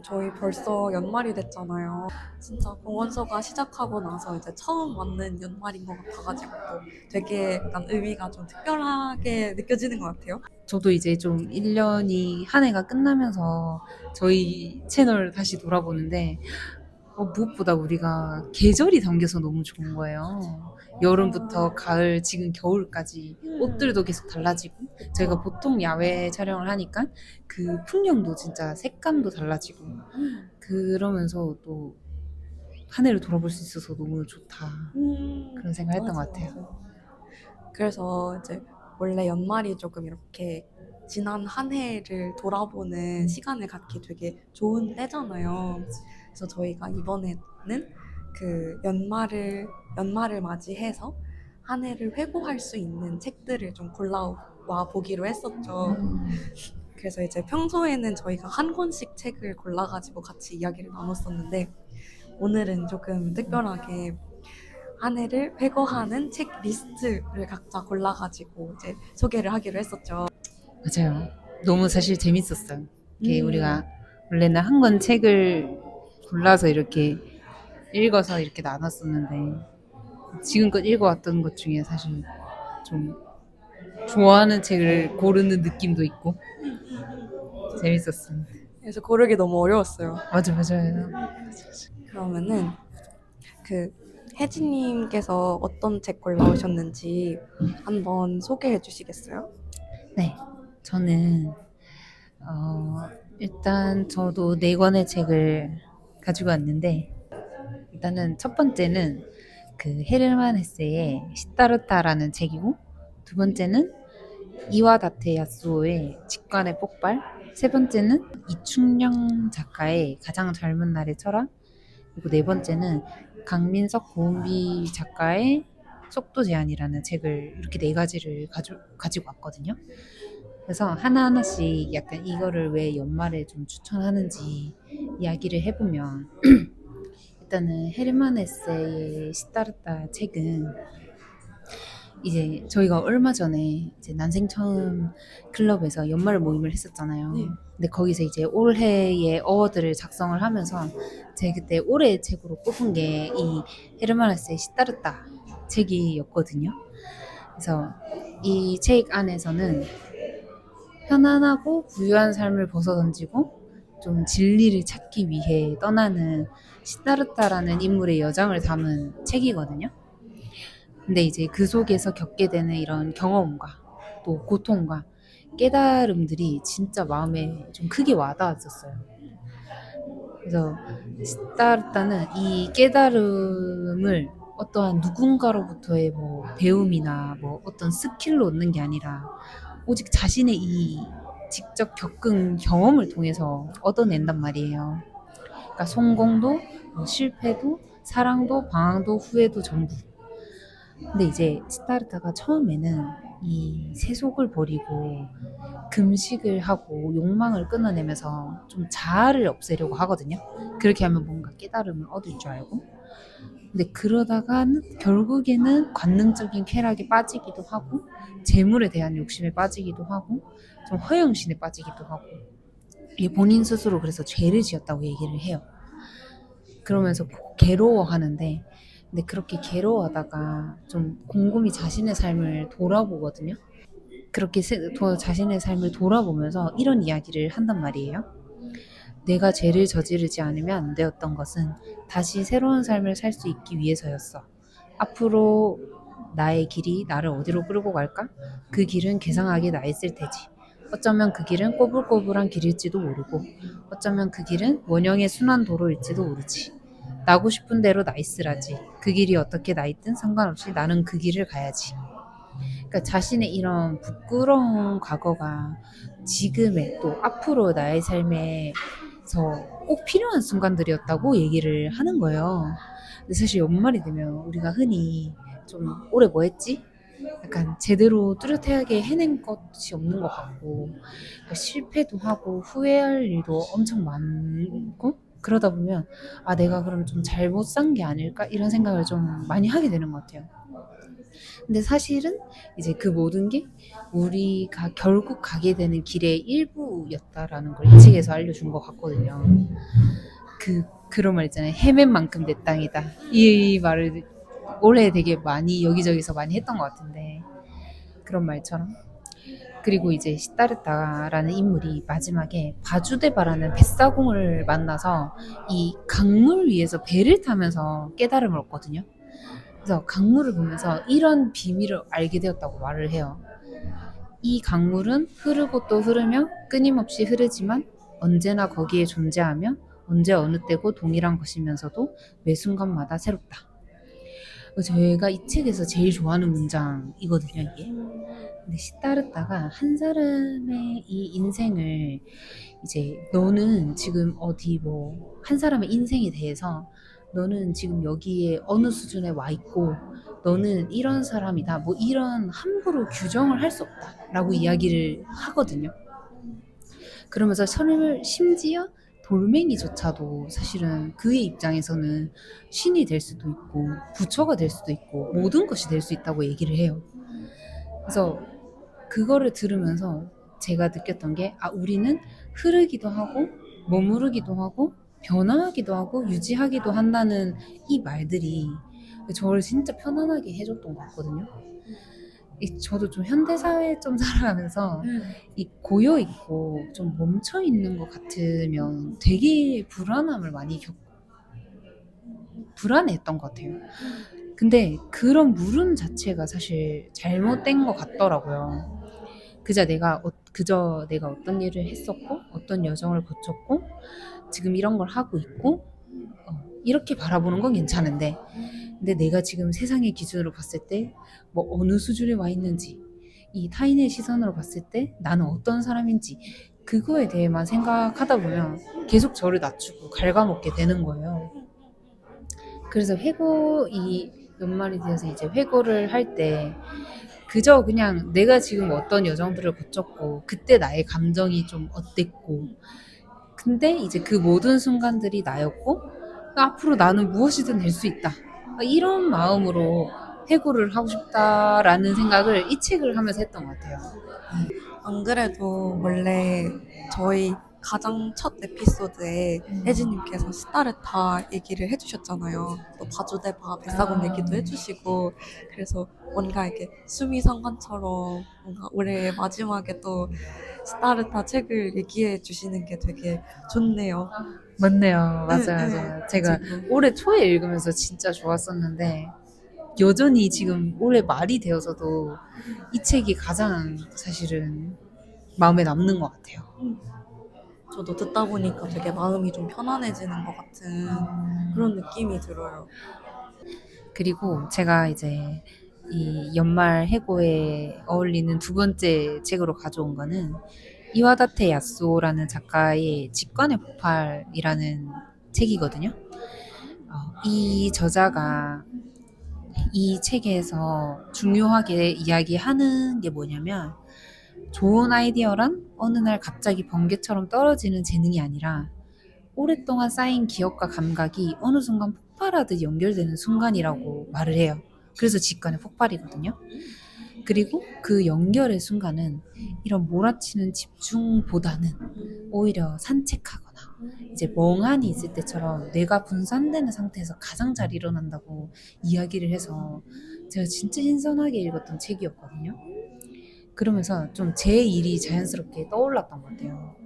저희 벌써 연말이 됐잖아요. 진짜 공원서가 시작하고 나서 이제 처음 맞는 연말인 것 같아가지고 또 되게 약간 의미가 좀 특별하게 느껴지는 것 같아요. 저도 이제 좀 1년이 한 해가 끝나면서 저희 채널 다시 돌아보는데 무엇보다 우리가 계절이 담겨서 너무 좋은 거예요. 여름부터 가을, 지금 겨울까지 옷들도 계속 달라지고 저희가 보통 야외 촬영을 하니까 그 풍경도 진짜 색감도 달라지고 그러면서 또 한 해를 돌아볼 수 있어서 너무 좋다 그런 생각 했던 것 같아요. 맞아요. 그래서 이제 원래 연말이 조금 이렇게 지난 한 해를 돌아보는 시간을 갖기 되게 좋은 때잖아요. 그래서 저희가 이번에는 그 연말을 맞이해서 한 해를 회고할 수 있는 책들을 좀 골라와 보기로 했었죠. 그래서 이제 평소에는 저희가 한 권씩 책을 골라가지고 같이 이야기를 나눴었는데 오늘은 조금 특별하게 한 해를 회고하는 책 리스트를 각자 골라가지고 이제 소개를 하기로 했었죠. 맞아요. 너무 사실 재밌었어요. 이게 음, 우리가 원래는 한 권 책을 골라서 이렇게 읽어서 이렇게 나눴었는데 지금껏 읽어왔던 것 중에 사실 좀 좋아하는 책을 고르는 느낌도 있고 재밌었습니다. 그래서 고르기 너무 어려웠어요. 맞아, 맞아요. 그러면은 그 혜진님께서 어떤 책 골라오셨는지 한번 소개해 주시겠어요? 네, 저는 일단 저도 네 권의 책을 가지고 왔는데 일단은 첫 번째는 그 헤르만 헤세의 시타르타라는 책이고 두 번째는 이와다테 야스오의 직관의 폭발, 세 번째는 이충영 작가의 가장 젊은 날의 철학, 그리고 네 번째는 강민석 고은비 작가의 속도 제한이라는 책을 이렇게 네 가지를 가지고 왔거든요. 그래서 하나하나씩 약간 이거를 왜 연말에 좀 추천하는지 이야기를 해보면 일단은 헤르만 헤세의 시타르타 책은 이제 저희가 얼마 전에 이제 난생 처음 클럽에서 연말 모임을 했었잖아요. 네. 근데 거기서 이제 올해의 어워드를 작성을 하면서 제 그때 올해의 책으로 꼽은 게 이 헤르만 헤세의 시타르타 책이었거든요. 그래서 이 책 안에서는 편안하고 부유한 삶을 벗어던지고 좀 진리를 찾기 위해 떠나는 시타르타라는 인물의 여정을 담은 책이거든요. 근데 이제 그 속에서 겪게 되는 이런 경험과 또 고통과 깨달음들이 진짜 마음에 좀 크게 와닿았었어요. 그래서 시타르타는 이 깨달음을 어떠한 누군가로부터의 뭐 배움이나 뭐 어떤 스킬로 얻는 게 아니라 오직 자신의 이 직접 겪은 경험을 통해서 얻어낸단 말이에요. 그러니까 성공도 뭐 실패도 사랑도 방황도 후회도 전부. 근데 이제 시타르타가 처음에는 이 세속을 버리고 금식을 하고 욕망을 끊어내면서 좀 자아를 없애려고 하거든요. 그렇게 하면 뭔가 깨달음을 얻을 줄 알고. 근데 그러다가는 결국에는 관능적인 쾌락에 빠지기도 하고 재물에 대한 욕심에 빠지기도 하고 좀 허영심에 빠지기도 하고 이게 본인 스스로 그래서 죄를 지었다고 얘기를 해요. 그러면서 괴로워하는데 근데 그렇게 괴로워하다가 좀 곰곰이 자신의 삶을 돌아보거든요. 그렇게 자신의 삶을 돌아보면서 이런 이야기를 한단 말이에요. 내가 죄를 저지르지 않으면 안 되었던 것은 다시 새로운 삶을 살 수 있기 위해서였어. 앞으로 나의 길이 나를 어디로 끌고 갈까? 그 길은 괴상하게 나 있을 테지. 어쩌면 그 길은 꼬불꼬불한 길일지도 모르고 어쩌면 그 길은 원형의 순환 도로일지도 모르지. 나고 싶은 대로 나 있으라지. 그 길이 어떻게 나 있든 상관없이 나는 그 길을 가야지. 그러니까 자신의 이런 부끄러운 과거가 지금의 또 앞으로 나의 삶에서 꼭 필요한 순간들이었다고 얘기를 하는 거예요. 근데 사실 연말이 되면 우리가 흔히 좀 올해 뭐 했지? 약간 제대로 뚜렷하게 해낸 것이 없는 것 같고 그러니까 실패도 하고 후회할 일도 엄청 많고 그러다 보면 아 내가 그럼 좀 잘못 산 게 아닐까 이런 생각을 좀 많이 하게 되는 것 같아요. 근데 사실은 이제 그 모든 게 우리가 결국 가게 되는 길의 일부였다라는 걸 이 책에서 알려준 것 같거든요. 그런 말 있잖아요. 헤맨 만큼 내 땅이다. 이 말을 올해 되게 많이 여기저기서 많이 했던 것 같은데 그런 말처럼. 그리고 이제 시타르타라는 인물이 마지막에 바주데바라는 뱃사공을 만나서 이 강물 위에서 배를 타면서 깨달음을 얻거든요. 그래서 강물을 보면서 이런 비밀을 알게 되었다고 말을 해요. 이 강물은 흐르고 또 흐르며 끊임없이 흐르지만 언제나 거기에 존재하며 언제 어느 때고 동일한 것이면서도 매 순간마다 새롭다. 제가 이 책에서 제일 좋아하는 문장이거든요, 이게. 근데 시타르타가 한 사람의 이 인생을 이제 너는 지금 어디 뭐 한 사람의 인생에 대해서 너는 지금 여기에 어느 수준에 와 있고 너는 이런 사람이다 뭐 이런 함부로 규정을 할 수 없다라고 이야기를 하거든요. 그러면서 심지어 돌멩이조차도 사실은 그의 입장에서는 신이 될 수도 있고 부처가 될 수도 있고 모든 것이 될 수 있다고 얘기를 해요. 그래서 그거를 들으면서 제가 느꼈던 게 우리는 흐르기도 하고 머무르기도 하고 변화하기도 하고 유지하기도 한다는 이 말들이 저를 진짜 편안하게 해줬던 것 같거든요. 저도 좀 현대사회 좀 살아가면서 이 고여 있고 좀 멈춰 있는 것 같으면 되게 불안해했던 것 같아요. 근데 그런 물음 자체가 사실 잘못된 것 같더라고요. 그저 내가 어떤 일을 했었고 어떤 여정을 거쳤고 지금 이런 걸 하고 있고 이렇게 바라보는 건 괜찮은데 근데 내가 지금 세상의 기준으로 봤을 때 뭐 어느 수준에 와 있는지 이 타인의 시선으로 봤을 때 나는 어떤 사람인지 그거에 대해만 생각하다 보면 계속 저를 낮추고 갉아먹게 되는 거예요. 그래서 이 연말이 되어서 이제 회고를 할 때 그저 그냥 내가 지금 어떤 여정들을 거쳤고 그때 나의 감정이 좀 어땠고 근데 이제 그 모든 순간들이 나였고 앞으로 나는 무엇이든 될 수 있다 이런 마음으로 회고를 하고 싶다라는 생각을 이 책을 하면서 했던 것 같아요. 안 그래도 원래 저희 가장 첫 에피소드에 혜진님께서 시타르타 얘기를 해주셨잖아요. 또 바주데바 뱃사공 얘기도 해주시고 그래서 뭔가 이렇게 수미상관처럼 뭔가 올해 마지막에 또 시타르타 책을 얘기해 주시는 게 되게 좋네요. 맞네요. 응, 맞아요, 응. 맞아요. 제가 지금 올해 초에 읽으면서 진짜 좋았었는데 여전히 지금 올해 말이 되어서도 이 책이 가장 사실은 마음에 남는 것 같아요. 저도 듣다 보니까 되게 마음이 좀 편안해지는 것 같은 그런 느낌이 들어요. 그리고 제가 이제 이 연말 해고에 어울리는 두 번째 책으로 가져온 거는 이와다테 야스오라는 작가의 직관의 폭발이라는 책이거든요. 이 저자가 이 책에서 중요하게 이야기하는 게 뭐냐면 좋은 아이디어란 어느 날 갑자기 번개처럼 떨어지는 재능이 아니라 오랫동안 쌓인 기억과 감각이 어느 순간 폭발하듯 연결되는 순간이라고 말을 해요. 그래서 직관의 폭발이거든요. 그리고 그 연결의 순간은 이런 몰아치는 집중보다는 오히려 산책하거나 이제 멍하니 있을 때처럼 뇌가 분산되는 상태에서 가장 잘 일어난다고 이야기를 해서 제가 진짜 신선하게 읽었던 책이었거든요. 그러면서 좀 제 일이 자연스럽게 떠올랐던 것 같아요.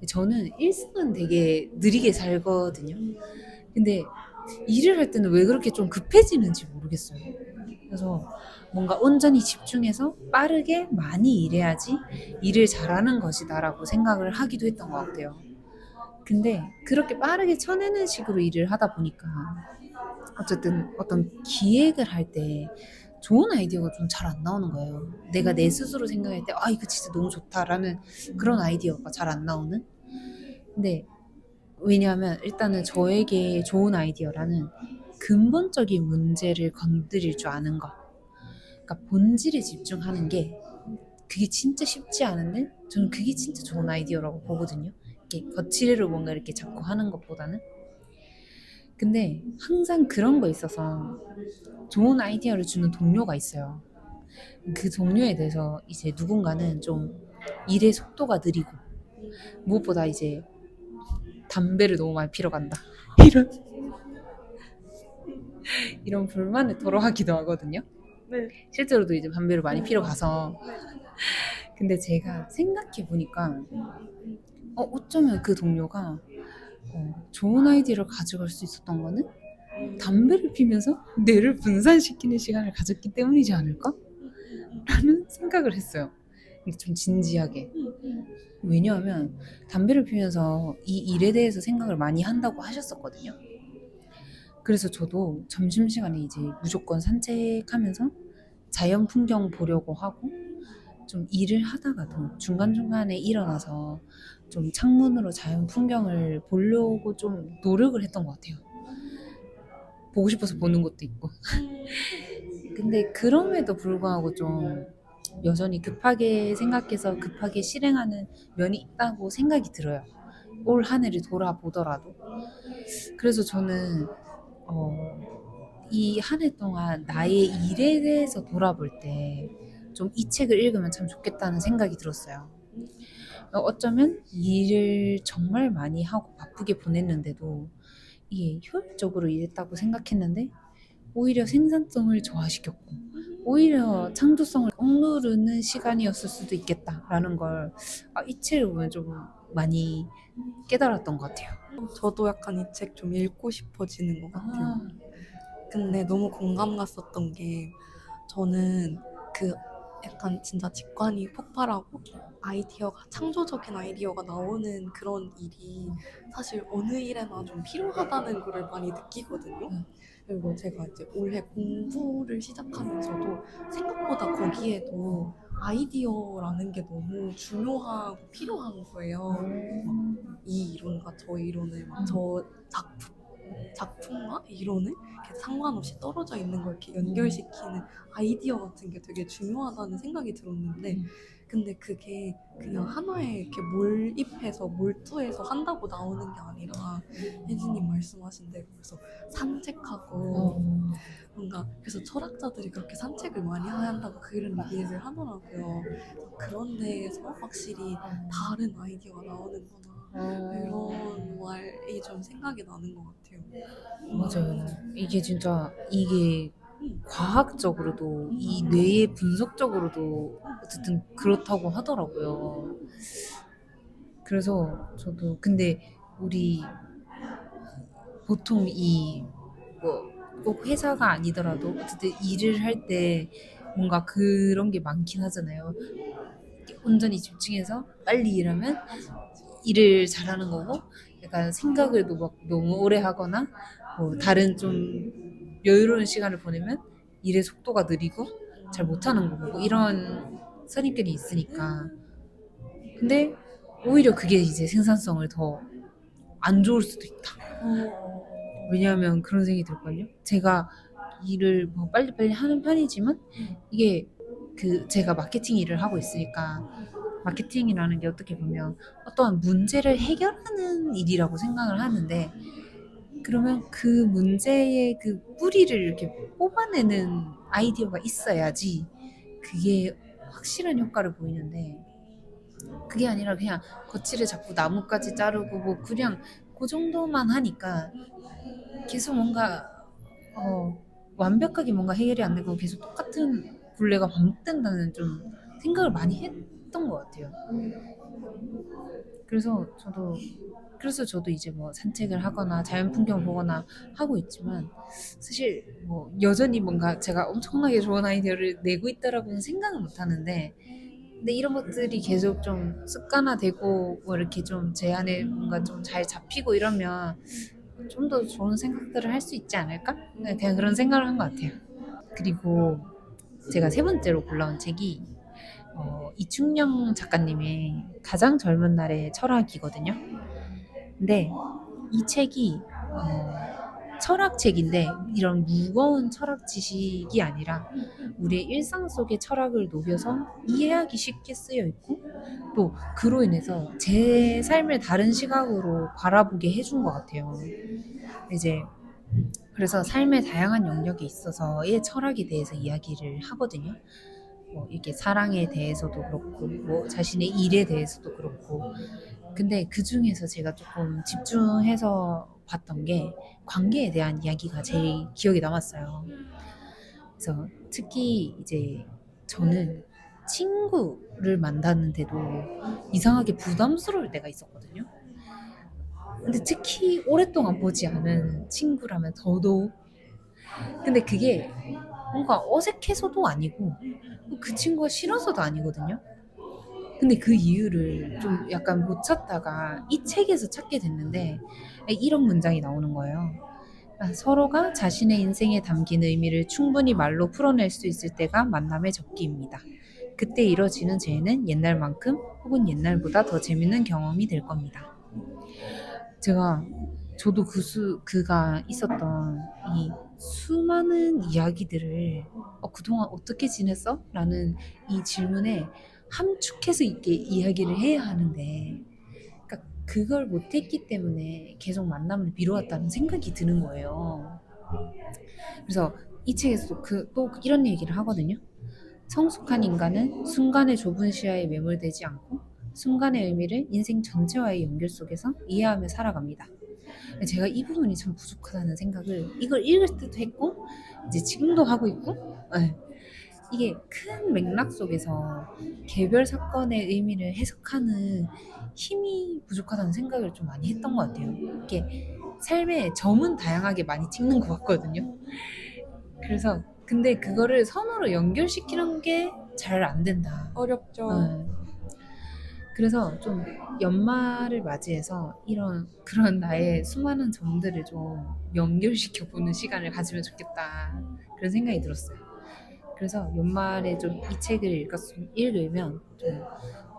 저는 일상은 되게 느리게 살거든요. 근데 일을 할 때는 왜 그렇게 좀 급해지는지 모르겠어요. 그래서 뭔가 온전히 집중해서 빠르게 많이 일해야지 일을 잘하는 것이다라고 생각을 하기도 했던 것 같아요. 근데 그렇게 빠르게 쳐내는 식으로 일을 하다 보니까 어쨌든 어떤 기획을 할 때 좋은 아이디어가 좀 잘 안 나오는 거예요. 내가 내 스스로 생각할 때 이거 진짜 너무 좋다라는 그런 아이디어가 잘 안 나오는. 근데 왜냐하면 일단은 저에게 좋은 아이디어라는 근본적인 문제를 건드릴 줄 아는 것. 그러니까 본질에 집중하는 게 그게 진짜 쉽지 않은데 저는 그게 진짜 좋은 아이디어라고 보거든요. 이렇게 거치대로 뭔가 이렇게 자꾸 하는 것보다는. 근데 항상 그런 거 있어서 좋은 아이디어를 주는 동료가 있어요. 그 동료에 대해서 이제 누군가는 좀 일의 속도가 느리고 무엇보다 이제 담배를 너무 많이 피러 간다 이런 이런 불만을 토로하기도 하거든요. 네. 실제로도 이제 담배를 많이 피러 가서 근데 제가 생각해 보니까 어쩌면 그 동료가 좋은 아이디어를 가져갈 수 있었던 거는 담배를 피면서 뇌를 분산시키는 시간을 가졌기 때문이지 않을까? 라는 생각을 했어요. 근데 좀 진지하게. 왜냐하면 담배를 피면서 이 일에 대해서 생각을 많이 한다고 하셨었거든요. 그래서 저도 점심시간에 이제 무조건 산책하면서 자연 풍경 보려고 하고 좀 일을 하다가도 중간중간에 일어나서 좀 창문으로 자연 풍경을 보려고 좀 노력을 했던 것 같아요. 보고 싶어서 보는 것도 있고. 근데 그럼에도 불구하고 좀 여전히 급하게 생각해서 급하게 실행하는 면이 있다고 생각이 들어요. 올 한 해를 돌아보더라도. 그래서 저는 이 한 해 동안 나의 일에 대해서 돌아볼 때 좀 이 책을 읽으면 참 좋겠다는 생각이 들었어요. 어쩌면 일을 정말 많이 하고 바쁘게 보냈는데도 이게 효율적으로 일했다고 생각했는데 오히려 생산성을 저하시켰고 오히려 창조성을 억누르는 시간이었을 수도 있겠다라는 걸 이 책을 보면 좀 많이 깨달았던 것 같아요. 저도 약간 이 책 좀 읽고 싶어지는 것 같아요. 근데 너무 공감 갔었던 게 저는 그 약간 진짜 직관이 폭발하고 아이디어가 창조적인 아이디어가 나오는 그런 일이 사실 어느 일에나 좀 필요하다는 거를 많이 느끼거든요. 그리고 제가 이제 올해 공부를 시작하면서도 생각보다 거기에도 아이디어라는 게 너무 중요하고 필요한 거예요. 이 이론과 저 이론을 저 작품과 이론을 이렇게 상관없이 떨어져 있는 걸 이렇게 연결시키는 아이디어 같은 게 되게 중요하다는 생각이 들었는데 근데 그게 그냥 하나에 이렇게 몰입해서 몰두해서 한다고 나오는 게 아니라 혜진님 말씀하신 대로 그래서 산책하고 뭔가 그래서 철학자들이 그렇게 산책을 많이 한다고 그런 얘기를 하더라고요. 그런 데에서 확실히 다른 아이디어가 나오는구나 이런 말이 좀 생각이 나는 것 같아요. 맞아요. 이게 진짜 이게 과학적으로도 이 뇌의 분석적으로도 어쨌든 그렇다고 하더라고요. 그래서 저도 근데 우리 보통 이 뭐 꼭 회사가 아니더라도 어쨌든 일을 할 때 뭔가 그런 게 많긴 하잖아요. 온전히 집중해서 빨리 일하면 일을 잘하는 거고 약간 생각을 막 너무 오래 하거나 뭐 다른 좀 여유로운 시간을 보내면 일의 속도가 느리고 잘 못하는 거고 뭐 이런 선입견이 있으니까 근데 오히려 그게 이제 생산성을 더 안 좋을 수도 있다. 왜냐하면 그런 생각이 들걸요. 제가 일을 뭐 빨리빨리 하는 편이지만 이게 그 제가 마케팅 일을 하고 있으니까 마케팅이라는 게 어떻게 보면 어떠한 문제를 해결하는 일이라고 생각을 하는데 그러면 그 문제의 그 뿌리를 이렇게 뽑아내는 아이디어가 있어야지 그게 확실한 효과를 보이는데 그게 아니라 그냥 거치를 잡고 나뭇가지 자르고 뭐 그냥 그 정도만 하니까 계속 뭔가 완벽하게 뭔가 해결이 안 되고 계속 똑같은 굴레가 반복된다는 좀 생각을 많이 했던 것 같아요. 그래서 저도 이제 뭐 산책을 하거나 자연 풍경 보거나 하고 있지만 사실 뭐 여전히 뭔가 제가 엄청나게 좋은 아이디어를 내고 있다라고는 생각은 못 하는데 근데 이런 것들이 계속 좀 습관화되고 뭐 이렇게 좀 제 안에 뭔가 좀 잘 잡히고 이러면 좀 더 좋은 생각들을 할 수 있지 않을까? 네, 그냥 그런 생각을 한 것 같아요. 그리고 제가 세 번째로 골라온 책이 이충영 작가님의 가장 젊은 날의 철학이거든요. 근데 이 책이 철학책인데 이런 무거운 철학 지식이 아니라 우리의 일상 속의 철학을 녹여서 이해하기 쉽게 쓰여 있고 또 그로 인해서 제 삶을 다른 시각으로 바라보게 해준 것 같아요. 이제 그래서 삶의 다양한 영역에 있어서의 철학에 대해서 이야기를 하거든요. 뭐 이렇게 사랑에 대해서도 그렇고 뭐 자신의 일에 대해서도 그렇고 근데 그 중에서 제가 조금 집중해서 봤던 게 관계에 대한 이야기가 제일 기억에 남았어요. 그래서 특히 이제 저는 친구를 만났는데도 이상하게 부담스러울 때가 있었거든요. 근데 특히 오랫동안 보지 않은 친구라면 더더욱. 근데 그게 뭔가 어색해서도 아니고 그 친구가 싫어서도 아니거든요. 근데 그 이유를 좀 약간 못 찾다가 이 책에서 찾게 됐는데 이런 문장이 나오는 거예요. 서로가 자신의 인생에 담긴 의미를 충분히 말로 풀어낼 수 있을 때가 만남의 적기입니다. 그때 이뤄지는 재해는 옛날만큼 혹은 옛날보다 더 재밌는 경험이 될 겁니다. 제가 저도 그가 있었던 이 수많은 이야기들을 그동안 어떻게 지냈어? 라는 이 질문에 함축해서 있게 이야기를 해야 하는데 그러니까 그걸 못했기 때문에 계속 만남을 미뤄왔다는 생각이 드는 거예요. 그래서 이 책에서 또 이런 얘기를 하거든요. 성숙한 인간은 순간의 좁은 시야에 매몰되지 않고 순간의 의미를 인생 전체와의 연결 속에서 이해하며 살아갑니다. 제가 이 부분이 참 부족하다는 생각을 이걸 읽을 때도 했고 이제 지금도 하고 있고 네. 이게 큰 맥락 속에서 개별 사건의 의미를 해석하는 힘이 부족하다는 생각을 좀 많이 했던 것 같아요. 이게 삶의 점은 다양하게 많이 찍는 것 같거든요. 그래서 근데 그거를 선으로 연결시키는 게 잘 안 된다. 어렵죠. 네. 그래서 좀 연말을 맞이해서 이런 그런 나의 수많은 점들을 좀 연결시켜 보는 시간을 가지면 좋겠다 그런 생각이 들었어요. 그래서 연말에 좀 이 책을 읽으면 좀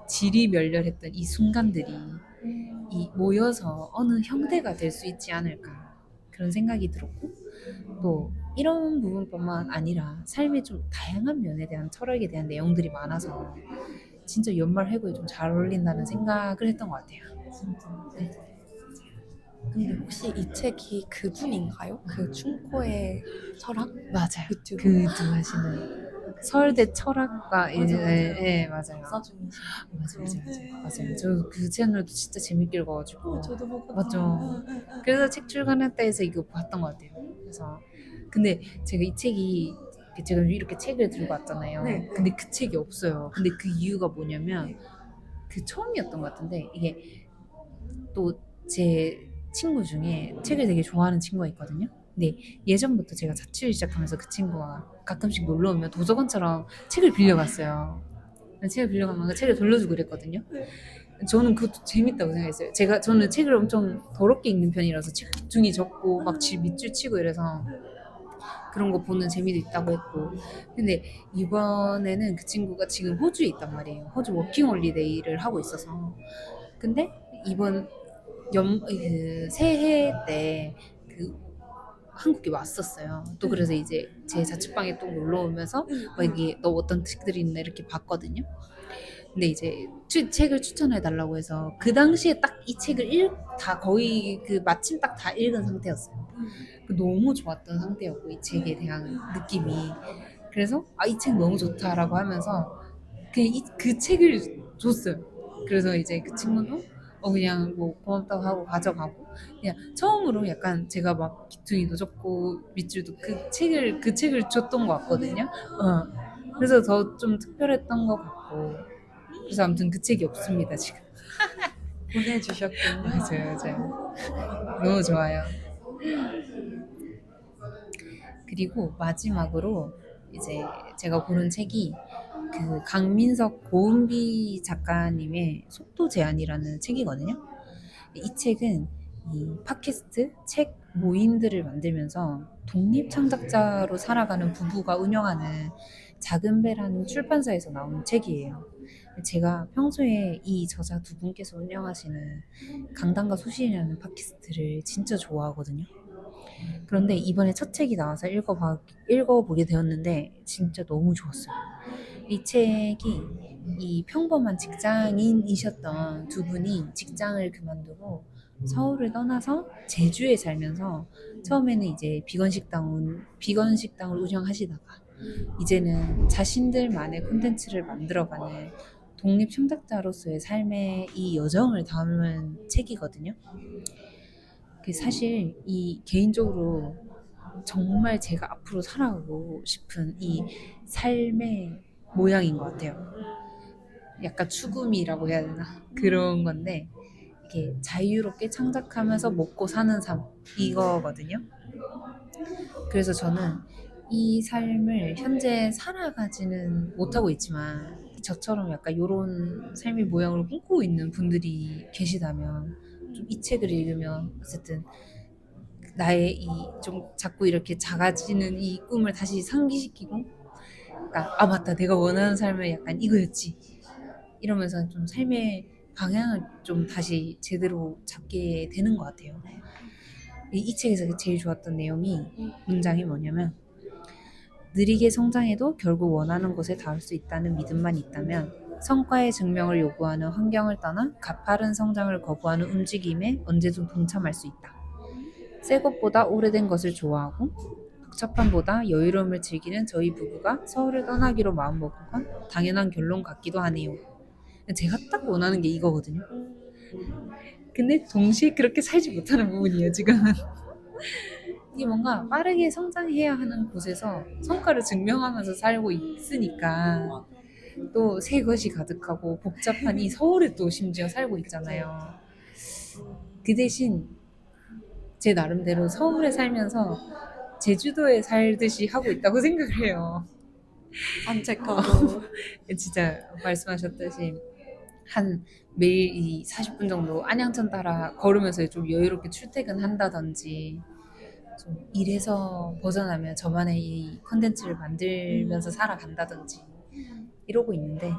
지리멸렬했던 이 순간들이 이 모여서 어느 형태가 될 수 있지 않을까 그런 생각이 들었고 또 이런 부분뿐만 아니라 삶의 좀 다양한 면에 대한 철학에 대한 내용들이 많아서 진짜 연말 회고에 좀 잘 어울린다는 생각을 했던 것 같아요. 네. 근데 혹시 이 책이 그분인가요? 그 충고의 철학 맞아요. 유튜브 그도 하시는 서울대 철학과 맞아, 맞아요. 네, 맞아요. 박사 중이신 맞아요. 저 그 채널도 진짜 재밌게 읽어가지고 저도 보거든요. 맞죠. 그래서 책 출간했다 해서 이거 봤던 것 같아요. 그래서 근데 제가 이 책이 제가 이렇게 책을 들고 왔잖아요. 네. 근데 그 책이 없어요. 근데 그 이유가 뭐냐면 그 처음이었던 것 같은데 이게 또 제 친구 중에 책을 되게 좋아하는 친구가 있거든요. 근데 예전부터 제가 자취를 시작하면서 그 친구가 가끔씩 놀러 오면 도서관처럼 책을 빌려갔어요. 책을 빌려가면 그 책을 돌려주고 그랬거든요. 저는 그것도 재밌다고 생각했어요. 저는 책을 엄청 더럽게 읽는 편이라서 책 집중이 적고 막 밑줄 치고 이래서 그런 거 보는 재미도 있다고 했고 근데 이번에는 그 친구가 지금 호주에 있단 말이에요. 호주 워킹홀리데이를 하고 있어서 근데 이번 그 새해 때 그 한국에 왔었어요. 또 그래서 이제 제 자취방에 또 놀러 오면서 막 이게 너 어떤 책들이 있나 이렇게 봤거든요. 근데 이제 책을 추천해 달라고 해서 그 당시에 딱 이 책을 다 거의 그 마침 딱 다 읽은 상태였어요. 너무 좋았던 상태였고 이 책에 대한 느낌이 그래서 이 책 너무 좋다라고 하면서 그 책을 줬어요. 그래서 이제 그 친구도 그냥 뭐 고맙다고 하고 가져가고 그냥 처음으로 약간 제가 막 기퉁이도 줬고 밑줄도 그 책을 줬던 것 같거든요. 그래서 더 좀 특별했던 것 같고 그래서 아무튼 그 책이 없습니다 지금. 보내주셨군요. 맞아요. 너무 좋아요. 그리고 마지막으로 이제 제가 고른 책이 그 강민석 고은비 작가님의 속도 제한이라는 책이거든요. 이 책은 이 팟캐스트 책 모임들을 만들면서 독립 창작자로 살아가는 부부가 운영하는 작은 배라는 출판사에서 나온 책이에요. 제가 평소에 이 저자 두 분께서 운영하시는 강단과 소신이라는 팟캐스트를 진짜 좋아하거든요. 그런데 이번에 첫 책이 나와서 읽어보게 되었는데 진짜 너무 좋았어요. 이 책이 이 평범한 직장인이셨던 두 분이 직장을 그만두고 서울을 떠나서 제주에 살면서 처음에는 이제 비건 식당을 운영하시다가 이제는 자신들만의 콘텐츠를 만들어가는 독립 창작자로서의 삶의 이 여정을 담은 책이거든요. 사실 이 개인적으로 정말 제가 앞으로 살아가고 싶은 이 삶의 모양인 것 같아요. 약간 추구미라고 해야 되나? 그런 건데 이게 자유롭게 창작하면서 먹고 사는 삶 이거거든요. 그래서 저는 이 삶을 현재 살아가지는 못하고 있지만 저처럼 약간 이런 삶의 모양을 꿈꾸고 있는 분들이 계시다면 좀 이 책을 읽으면 어쨌든 나의 이 좀 자꾸 이렇게 작아지는 이 꿈을 다시 상기시키고 그러니까 아 맞다 내가 원하는 삶은 약간 이거였지 이러면서 좀 삶의 방향을 좀 다시 제대로 잡게 되는 것 같아요. 이 책에서 제일 좋았던 내용이 문장이 뭐냐면 느리게 성장해도 결국 원하는 곳에 닿을 수 있다는 믿음만 있다면 성과의 증명을 요구하는 환경을 떠나 가파른 성장을 거부하는 움직임에 언제든 동참할 수 있다. 새 것보다 오래된 것을 좋아하고 복잡함보다 여유로움을 즐기는 저희 부부가 서울을 떠나기로 마음먹은 건 당연한 결론 같기도 하네요. 제가 딱 원하는 게 이거거든요. 근데 동시에 그렇게 살지 못하는 부분이에요, 지금은. 이게 뭔가 빠르게 성장해야 하는 곳에서 성과를 증명하면서 살고 있으니까 또 새 것이 가득하고 복잡한 이 서울에 또 심지어 살고 있잖아요. 그 대신 제 나름대로 서울에 살면서 제주도에 살듯이 하고 있다고 생각을 해요. 산책하고. 진짜 말씀하셨듯이 한 매일 이 40분 정도 안양천 따라 걸으면서 좀 여유롭게 출퇴근한다든지 좀 일에서 벗어나면 저만의 이 컨텐츠를 만들면서 살아간다든지 이러고 있는데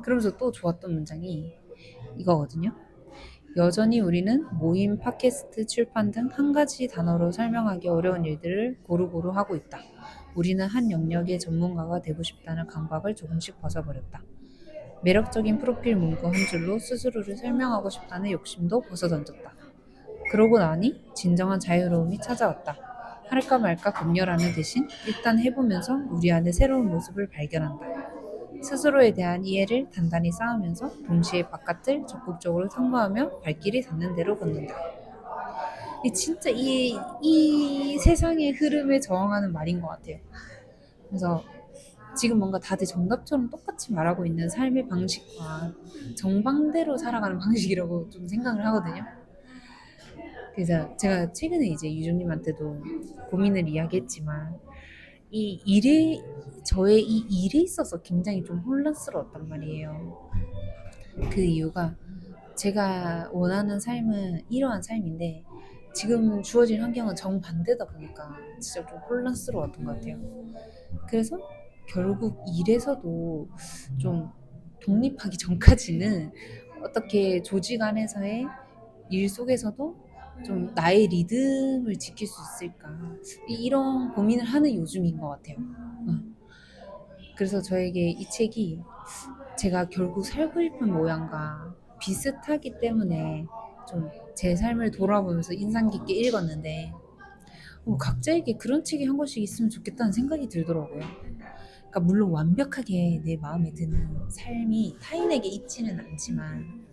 그러면서 또 좋았던 문장이 이거거든요. 여전히 우리는 모임, 팟캐스트, 출판 등 한 가지 단어로 설명하기 어려운 일들을 고루고루 하고 있다. 우리는 한 영역의 전문가가 되고 싶다는 강박을 조금씩 벗어버렸다. 매력적인 프로필 문구 한 줄로 스스로를 설명하고 싶다는 욕심도 벗어던졌다. 그러고 나니 진정한 자유로움이 찾아왔다. 할까 말까 검열하는 대신 일단 해보면서 우리 안에 새로운 모습을 발견한다. 스스로에 대한 이해를 단단히 쌓으면서 동시에 바깥을 적극적으로 탐구하며 발길이 닿는 대로 걷는다. 진짜 이 세상의 흐름에 저항하는 말인 것 같아요. 그래서 지금 뭔가 다들 정답처럼 똑같이 말하고 있는 삶의 방식과 정반대로 살아가는 방식이라고 좀 생각을 하거든요. 그래서 제가 최근에 이제 유정님한테도 고민을 이야기했지만 저의 이 일에 있어서 굉장히 좀 혼란스러웠단 말이에요. 그 이유가 제가 원하는 삶은 이러한 삶인데 지금 주어진 환경은 정반대다 보니까 진짜 좀 혼란스러웠던 것 같아요. 그래서 결국 일에서도 좀 독립하기 전까지는 어떻게 조직 안에서의 일 속에서도 좀 나의 리듬을 지킬 수 있을까 이런 고민을 하는 요즘인 것 같아요. 그래서 저에게 이 책이 제가 결국 살고 싶은 모양과 비슷하기 때문에 좀 제 삶을 돌아보면서 인상 깊게 읽었는데 각자에게 그런 책이 한 권씩 있으면 좋겠다는 생각이 들더라고요. 그러니까 물론 완벽하게 내 마음에 드는 삶이 타인에게 있지는 않지만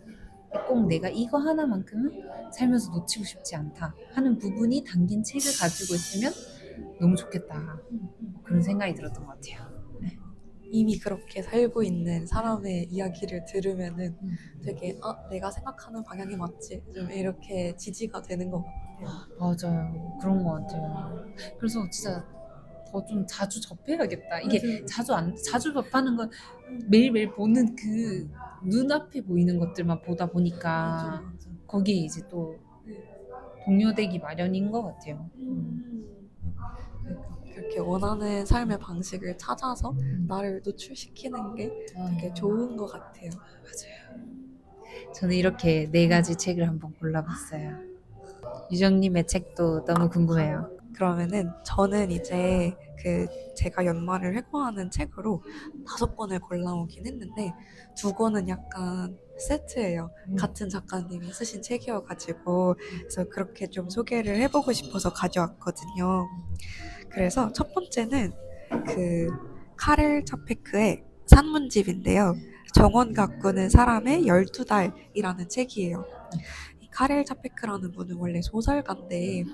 꼭 내가 이거 하나만큼은 살면서 놓치고 싶지 않다 하는 부분이 담긴 책을 가지고 있으면 너무 좋겠다 그런 생각이 들었던 것 같아요. 이미 그렇게 살고 있는 사람의 이야기를 들으면은 되게 내가 생각하는 방향이 맞지? 좀 이렇게 지지가 되는 것 같아요. 맞아요. 그런 것 같아요. 그래서 진짜 더 좀 자주 접해야겠다. 이게 자주 접하는 건 매일매일 보는 그 눈앞에 보이는 것들만 보다 보니까 거기에 이제 또 동요되기 마련인 것 같아요. 그렇게 원하는 삶의 방식을 찾아서 나를 노출시키는 게 되게 좋은 것 같아요. 맞아요. 저는 이렇게 네 가지 책을 한번 골라봤어요. 유정님의 책도 너무 궁금해요. 그러면은 저는 이제 제가 연말을 회고하는 책으로 5권을 골라오긴 했는데 2권은 약간 세트예요. 같은 작가님이 쓰신 책이어가지고 그래서 그렇게 좀 소개를 해보고 싶어서 가져왔거든요. 그래서 첫 번째는 그 카렐 차페크의 산문집인데요. 정원 가꾸는 사람의 12달이라는 책이에요. 이 카렐 차페크라는 분은 원래 소설가인데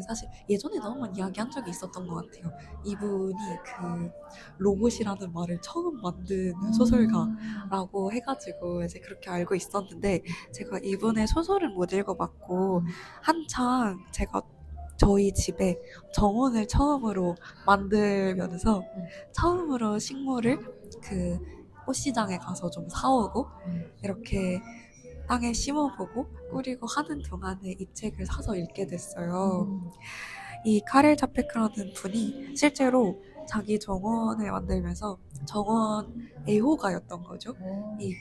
사실 예전에도 한번 이야기한 적이 있었던 것 같아요. 이분이 로봇이라는 말을 처음 만든 소설가라고 해가지고 이제 그렇게 알고 있었는데 제가 이분의 소설은 못 읽어봤고 한창 제가 저희 집에 정원을 처음으로 만들면서 처음으로 식물을 꽃시장에 가서 좀 사오고 이렇게 땅에 심어보고 뿌리고 하는 동안에 이 책을 사서 읽게 됐어요. 이 카렐 자페크라는 분이 실제로 자기 정원을 만들면서 정원 애호가였던 거죠. 이,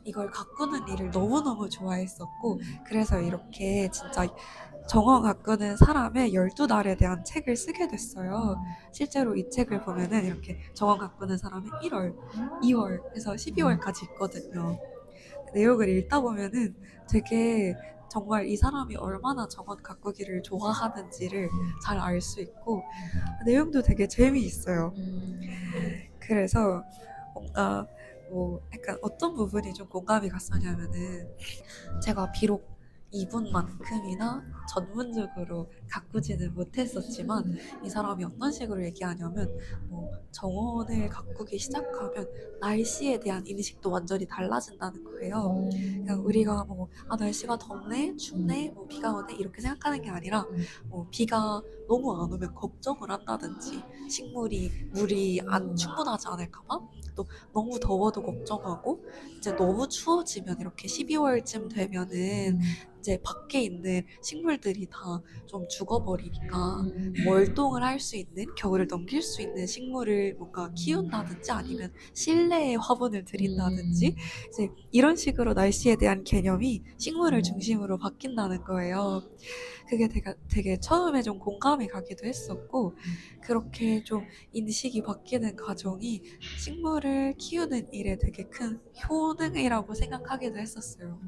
이걸 가꾸는 일을 너무너무 좋아했었고 그래서 이렇게 진짜 정원 가꾸는 사람의 12달에 대한 책을 쓰게 됐어요. 실제로 이 책을 보면은 이렇게 정원 가꾸는 사람의 1월, 2월 해서 12월까지 있거든요. 내용을 읽다 보면은 되게 정말 이 사람이 얼마나 정원 가꾸기를 좋아하는지를 잘 알 수 있고 내용도 되게 재미있어요. 그래서 뭔가 약간 어떤 부분이 좀 공감이 갔었냐면은 제가 비록 이분만큼이나 전문적으로 가꾸지는 못했었지만 이 사람이 어떤 식으로 얘기하냐면 정원을 가꾸기 시작하면 날씨에 대한 인식도 완전히 달라진다는 거예요. 그냥 우리가 날씨가 덥네, 춥네, 비가 오네 이렇게 생각하는 게 아니라 비가 너무 안 오면 걱정을 한다든지 식물이 물이 안 충분하지 않을까봐 또 너무 더워도 걱정하고 이제 너무 추워지면 이렇게 12월쯤 되면은 이제 밖에 있는 식물들이 다 좀 죽어버리니까 월동을 할 수 있는 겨울을 넘길 수 있는 식물을 뭔가 키운다든지 아니면 실내에 화분을 들인다든지 이제 이런 식으로 날씨에 대한 개념이 식물을 중심으로 바뀐다는 거예요. 그게 되게 처음에 좀 공감이 가기도 했었고 그렇게 좀 인식이 바뀌는 과정이 식물을 키우는 일에 되게 큰 효능이라고 생각하기도 했었어요.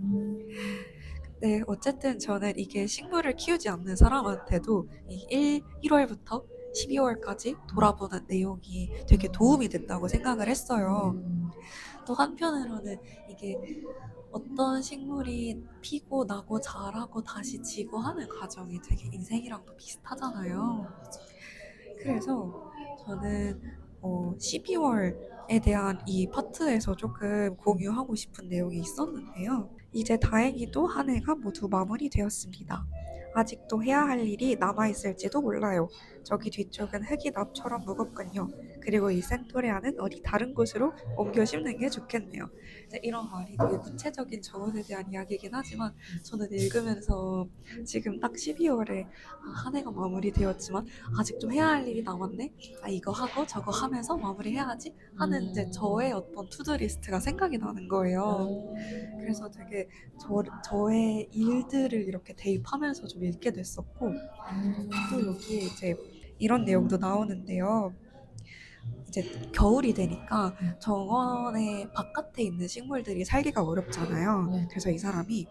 네, 어쨌든 저는 이게 식물을 키우지 않는 사람한테도 이 1월부터 12월까지 돌아보는 내용이 되게 도움이 된다고 생각을 했어요. 또 한편으로는 이게 어떤 식물이 피고 나고 자라고 다시 지고 하는 과정이 되게 인생이랑 또 비슷하잖아요. 그래서 저는 12월에 대한 이 파트에서 조금 공유하고 싶은 내용이 있었는데요. 이제 다행히도 한 해가 모두 마무리되었습니다. 아직도 해야 할 일이 남아있을지도 몰라요. 저기 뒤쪽은 흙이 납처럼 무겁군요. 그리고 이 생토레아는 어디 다른 곳으로 옮겨 심는 게 좋겠네요. 이제 이런 말이 되게 구체적인 정원에 대한 이야기이긴 하지만 저는 읽으면서 지금 딱 12월에 한 해가 마무리되었지만 아직 좀 해야 할 일이 남았네. 이거 하고 저거 하면서 마무리해야지 하는 이제 저의 어떤 투두리스트가 생각이 나는 거예요. 그래서 되게 저의 일들을 이렇게 대입하면서 좀 읽게 됐었고 또 여기에 이제 이런 내용도 나오는데요. 이제 겨울이 되니까 정원의 바깥에 있는 식물들이 살기가 어렵잖아요. 그래서 이 사람이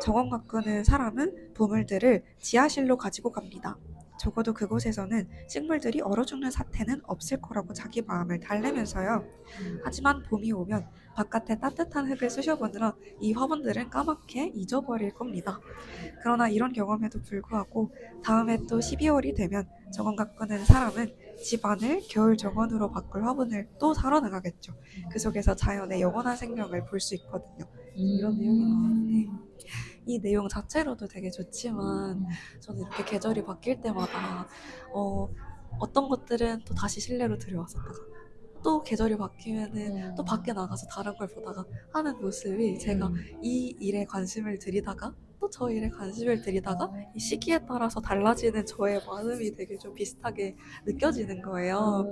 정원 가꾸는 사람은 보물들을 지하실로 가지고 갑니다. 적어도 그곳에서는 식물들이 얼어 죽는 사태는 없을 거라고 자기 마음을 달래면서요. 하지만 봄이 오면 바깥에 따뜻한 흙을 쑤셔보느라 이 화분들은 까맣게 잊어버릴 겁니다. 그러나 이런 경험에도 불구하고 다음해 또 12월이 되면 정원 가꾸는 사람은 집안을 겨울 정원으로 바꿀 화분을 또 사러 나가겠죠. 그 속에서 자연의 영원한 생명을 볼 수 있거든요. 이런 내용이 나왔는데 이 내용 자체로도 되게 좋지만 저는 이렇게 계절이 바뀔 때마다 어떤 것들은 또 다시 실내로 들여왔었다가 또 계절이 바뀌면은 또 밖에 나가서 다른 걸 보다가 하는 모습이 제가 이 일에 관심을 들이다가 또 저 일에 관심을 들이다가 이 시기에 따라서 달라지는 저의 마음이 되게 좀 비슷하게 느껴지는 거예요.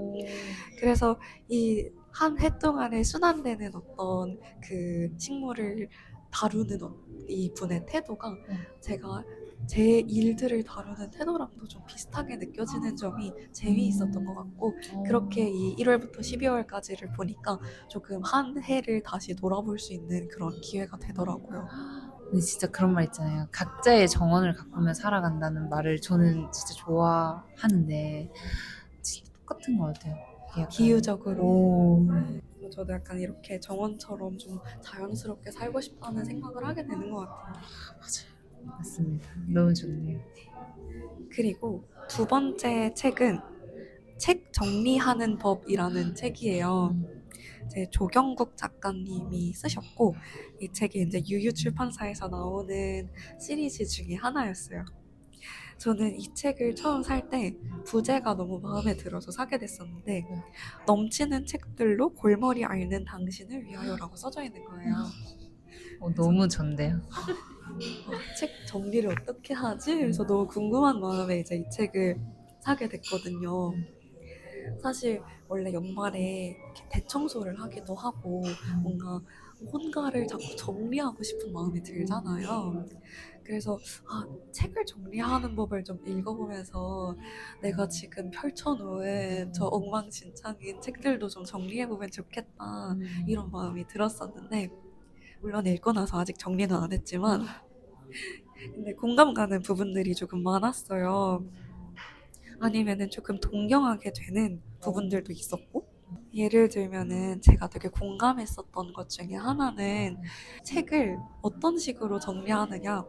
그래서 이 한 해 동안에 순환되는 어떤 식물을 다루는 이 분의 태도가 제가 제 일들을 다루는 태도랑도 좀 비슷하게 느껴지는 점이 재미있었던 것 같고 그렇게 이 1월부터 12월까지를 보니까 조금 한 해를 다시 돌아볼 수 있는 그런 기회가 되더라고요. 근데 진짜 그런 말 있잖아요. 각자의 정원을 가꾸며 살아간다는 말을 저는 진짜 좋아하는데 똑같은 것 같아요. 이게 약간- 기후적으로. 오. 저도 약간 이렇게 정원처럼 좀 자연스럽게 살고 싶다는 생각을 하게 되는 것 같아요. 맞습니다. 너무 좋네요. 그리고 두 번째 책은 책 정리하는 법이라는 책이에요. 이제 조경국 작가님이 쓰셨고, 이 책이 이제 유유 출판사에서 나오는 시리즈 중에 하나였어요. 저는 이 책을 처음 살 때 부제가 너무 마음에 들어서 사게 됐었는데, 넘치는 책들로 골머리 앓는 당신을 위하여라고 써져 있는 거예요. 너무 좋은데요. 책 정리를 어떻게 하지? 그래서 너무 궁금한 마음에 이제 이 책을 사게 됐거든요. 사실 원래 연말에 이렇게 대청소를 하기도 하고 뭔가 뭔가를 자꾸 정리하고 싶은 마음이 들잖아요. 그래서 책을 정리하는 법을 좀 읽어보면서 내가 지금 펼쳐놓은 저 엉망진창인 책들도 좀 정리해보면 좋겠다 이런 마음이 들었었는데, 물론 읽고 나서 아직 정리는 안 했지만 근데 공감 가는 부분들이 조금 많았어요. 아니면은 조금 동경하게 되는 부분들도 있었고, 예를 들면은 제가 되게 공감했었던 것 중에 하나는 책을 어떤 식으로 정리하느냐,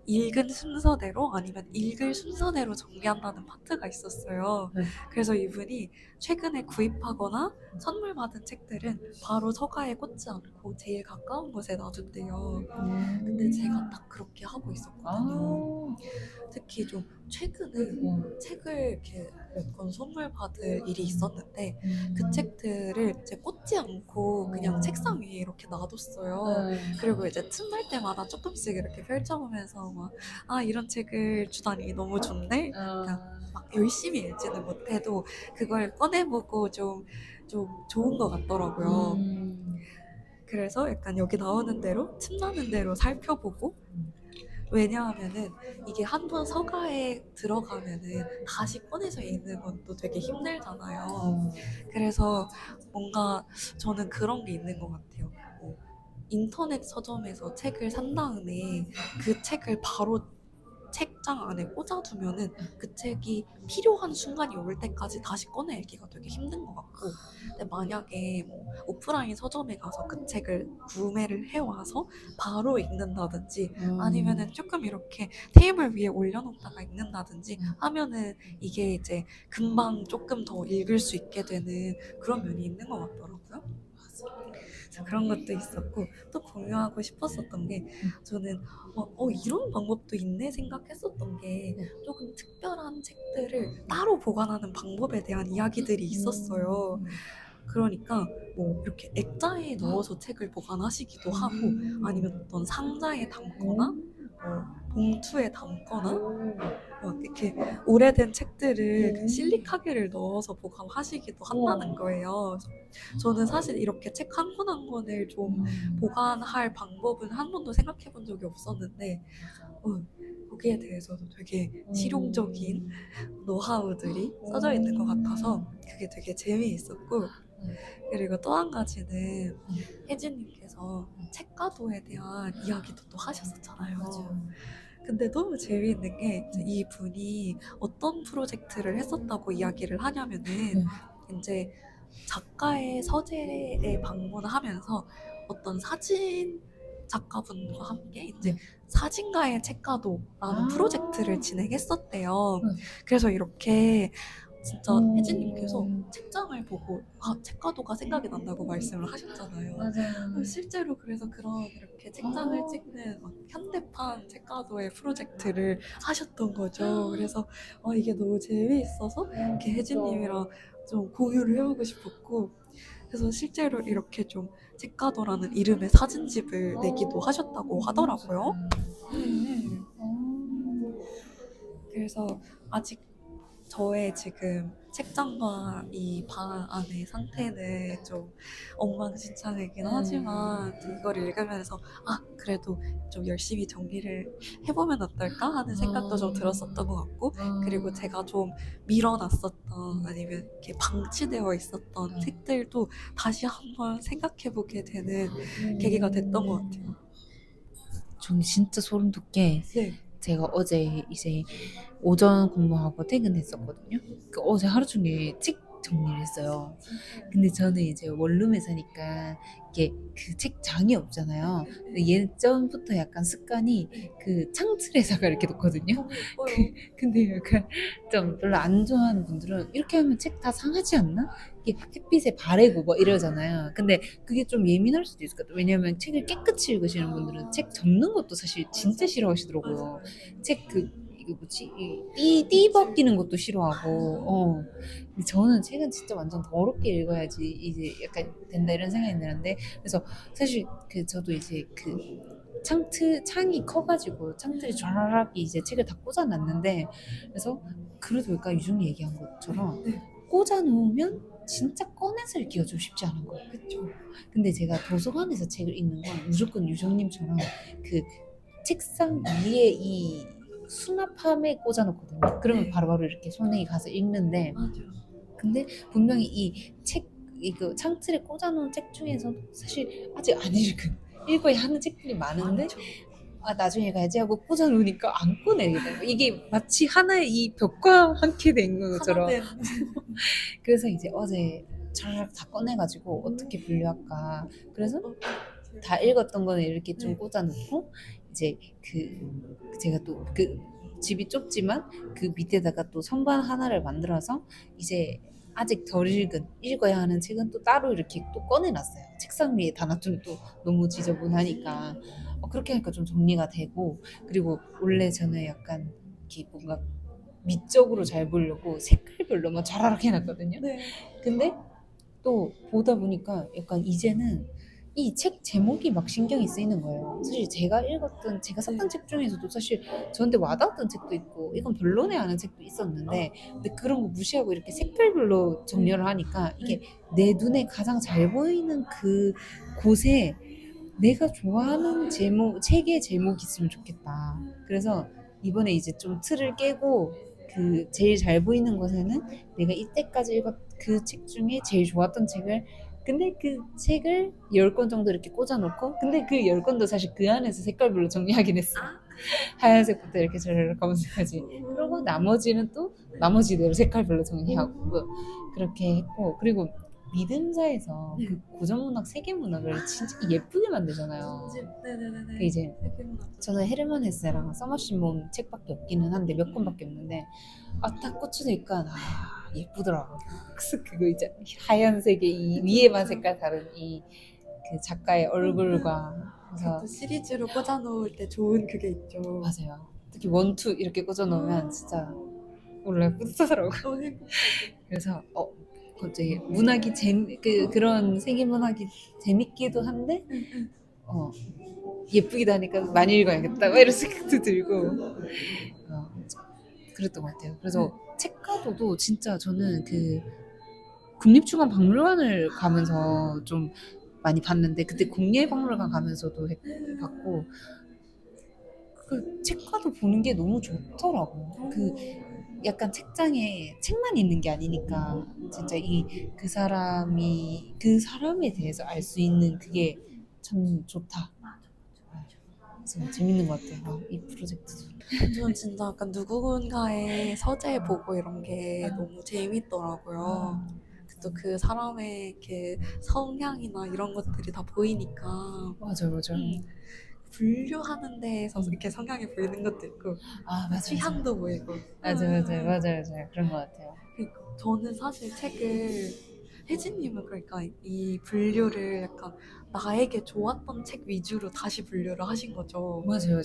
읽은 순서대로 아니면 읽을 순서대로 정리한다는 파트가 있었어요. 네. 그래서 이분이 최근에 구입하거나 선물 받은 책들은 바로 서가에 꽂지 않고 제일 가까운 곳에 놔둔대요. 근데 제가 딱 그렇게 하고 있었거든요. 특히 좀 최근에 책을 이렇게 몇 권 선물 받을 일이 있었는데 그 책들을 이제 꽂지 않고 그냥 책상 위에 이렇게 놔뒀어요. 그리고 이제 틈날 때마다 조금씩 이렇게 펼쳐보면서 이런 책을 주다니 너무 좋네? 그러니까 막 열심히 읽지는 못해도 그걸 꺼내보고 좀 좋은 것 같더라고요. 그래서 약간 여기 나오는 대로 틈나는 대로 살펴보고, 왜냐하면은 이게 한 번 서가에 들어가면은 다시 꺼내서 읽는 건 또 되게 힘들잖아요. 그래서 뭔가 저는 그런 게 있는 것 같아요. 인터넷 서점에서 책을 산 다음에 그 책을 바로 책장 안에 꽂아두면은 그 책이 필요한 순간이 올 때까지 다시 꺼내 읽기가 되게 힘든 것 같고, 근데 만약에 뭐 오프라인 서점에 가서 그 책을 구매를 해와서 바로 읽는다든지 아니면은 조금 이렇게 테이블 위에 올려놓다가 읽는다든지 하면은 이게 이제 금방 조금 더 읽을 수 있게 되는 그런 면이 있는 것 같더라고요. 그래서 그런 것도 있었고, 또 공유하고 싶었었던 게, 저는 이런 방법도 있네 생각했었던 게, 조금 특별한 책들을 따로 보관하는 방법에 대한 이야기들이 있었어요. 그러니까 뭐 이렇게 액자에 넣어서 책을 보관하시기도 하고, 아니면 어떤 상자에 담거나 봉투에 담거나 막 이렇게 오래된 책들을 그 실리카게를 넣어서 보관하시기도 한다는 거예요. 그래서 저는 사실 이렇게 책 한 권 한 권을 좀 보관할 방법은 한 번도 생각해 본 적이 없었는데, 거기에 대해서도 되게 실용적인 노하우들이 써져 있는 것 같아서 그게 되게 재미있었고, 그리고 또 한 가지는 혜진님께서 책가도에 대한 이야기도 또 하셨었잖아요. 근데 너무 재미있는 게 이 분이 어떤 프로젝트를 했었다고 이야기를 하냐면은 이제 작가의 서재에 방문하면서 어떤 사진 작가분과 함께 이제 사진가의 책가도라는 프로젝트를 진행했었대요. 그래서 이렇게 진짜 혜진님께서 책장을 보고 책가도가 생각이 난다고 말씀을 하셨잖아요. 맞아요. 실제로 그래서 그런 이렇게 책장을 찍는 막 현대판 책가도의 프로젝트를 하셨던 거죠. 그래서 이게 너무 재미있어서 이렇게 혜진님이랑 좀 공유를 해보고 싶었고, 그래서 실제로 이렇게 좀 책가도라는 이름의 사진집을 내기도 하셨다고 하더라고요. 그래서 아직 저의 지금 책장과 이 방 안의 상태는 좀 엉망진창이긴 하지만 이걸 읽으면서 그래도 좀 열심히 정리를 해보면 어떨까 하는 생각도 좀 들었었던 것 같고, 그리고 제가 좀 밀어놨었던 아니면 이렇게 방치되어 있었던 책들도 다시 한번 생각해보게 되는 계기가 됐던 것 같아요. 전 진짜 소름 돋게 네. 제가 어제 이제 오전 근무하고 퇴근했었거든요. 어제 하루 종일 책 정리를 했어요. 근데 저는 이제 원룸에 사니까 이게 그 책장이 없잖아요. 근데 예전부터 약간 습관이 그 창틀에다가 이렇게 놓거든요. 너무 예뻐요. 근데 약간 좀 별로 안 좋아하는 분들은 이렇게 하면 책 다 상하지 않나? 이게 햇빛에 바래고 뭐 이러잖아요. 근데 그게 좀 예민할 수도 있을 것 같아요. 왜냐면 책을 깨끗이 읽으시는 분들은 책 접는 것도 사실 진짜 싫어하시더라고요. 책 이거 뭐지? 띠 벗기는 것도 싫어하고, 근데 저는 책은 진짜 완전 더럽게 읽어야지 이제 약간 된다 이런 생각이 드는데, 그래서 사실 그 저도 이제 그 창이 커가지고 창틀이 쫙 이제 책을 다 꽂아놨는데, 그래서 그래도 아까 유정이 얘기한 것처럼 네. 꽂아놓으면 진짜 꺼내서 읽기가 좀 쉽지 않은 거예요. 그쵸. 근데 제가 도서관에서 책을 읽는 건 무조건 유정님처럼 그 책상 위에 이 수납함에 꽂아놓거든요. 그러면 네. 바로바로 이렇게 손에 가서 읽는데, 맞아요. 근데 분명히 이 책, 이거 창틀에 꽂아놓은 책 중에서도 사실 아직 안 읽어야 하는 책들이 많은데, 많죠. 아, 나중에 가야지 하고 꽂아놓으니까 안 꺼내겠다. 이게 마치 하나의 이 벽과 함께 된 것처럼. 하나된 그래서 이제 어제 촤르륵 다 꺼내가지고 어떻게 분류할까. 그래서 다 읽었던 거는 이렇게 좀 네. 꽂아놓고, 이제 제가 또 그 집이 좁지만 그 밑에다가 또 선반 하나를 만들어서 이제 아직 덜 읽어야 하는 책은 또 따로 이렇게 또 꺼내놨어요. 책상 위에 다 놔두면 또 너무 지저분하니까. 그렇게 하니까 좀 정리가 되고, 그리고 원래 저는 약간 이렇게 뭔가 미적으로 잘 보려고 색깔별로만 촤라락 해놨거든요. 네. 근데 또 보다 보니까 약간 이제는 이 책 제목이 막 신경이 쓰이는 거예요. 사실 제가 샀던 책 중에서도 사실 저한테 와닿았던 책도 있고 이건 별로네 하는 책도 있었는데, 근데 그런 거 무시하고 이렇게 색깔별로 정렬을 하니까 이게 내 눈에 가장 잘 보이는 그 곳에 내가 좋아하는 책의 제목이 있으면 좋겠다. 그래서 이번에 이제 좀 틀을 깨고 그 제일 잘 보이는 곳에는 내가 이때까지 읽었 그 책 중에 제일 좋았던 책을, 근데 그 책을 10권 정도 이렇게 꽂아놓고, 근데 그 10권도 사실 그 안에서 색깔별로 정리하긴 했어요. 하얀색부터 이렇게 저렇게 검은색까지. 그리고 나머지는 또 나머지대로 색깔별로 정리하고 그렇게 했고, 그리고 믿음사에서 네. 그 고전문학 세계문학을 진짜 예쁘게 만들잖아요. 네네네네. 그 이제 저는 헤르만 헤세랑 서머신몬 책밖에 없기는 한데 몇 권밖에 없는데, 딱 꽂히니까 예쁘더라고. 그거 이제 하얀색의 이 위에만 색깔 다른 이 그 작가의 얼굴과, 그래서 그것도 시리즈로 꽂아놓을 때 좋은 그게 있죠. 맞아요. 특히 원투 이렇게 꽂아놓으면 진짜 몰라 뿌듯하더라고. 너무 행복하죠. 그래서 갑자기 문학이 그런 세계문학이 재밌기도 한데 예쁘기도 하니까 많이 읽어야겠다 막 이런 생각도 들고 그랬던 것 같아요. 그래서 책가도도 진짜 저는 그 국립중앙 박물관을 가면서 좀 많이 봤는데, 그때 국립박물관 가면서도 봤고, 그 책가도 보는 게 너무 좋더라고. 그 약간 책장에 책만 있는 게 아니니까 진짜 그 사람에 대해서 알 수 있는 그게 참 좋다. 그래서 재밌는 것 같아요. 이 프로젝트도. 저는 진짜 약간 누군가의 서재 보고 이런 게 너무 재밌더라고요. 또 그 사람의 이렇게 성향이나 이런 것들이 다 보이니까 맞아요. 분류하는 데에서 이렇게 성향이 보이는 것도 있고 맞아. 취향도 보이고. 맞아요. 그런 것 같아요. 그러니까 저는 사실 책을 혜진님은 그러니까 이 분류를 약간 나에게 좋았던 책 위주로 다시 분류를 하신 거죠. 맞아요.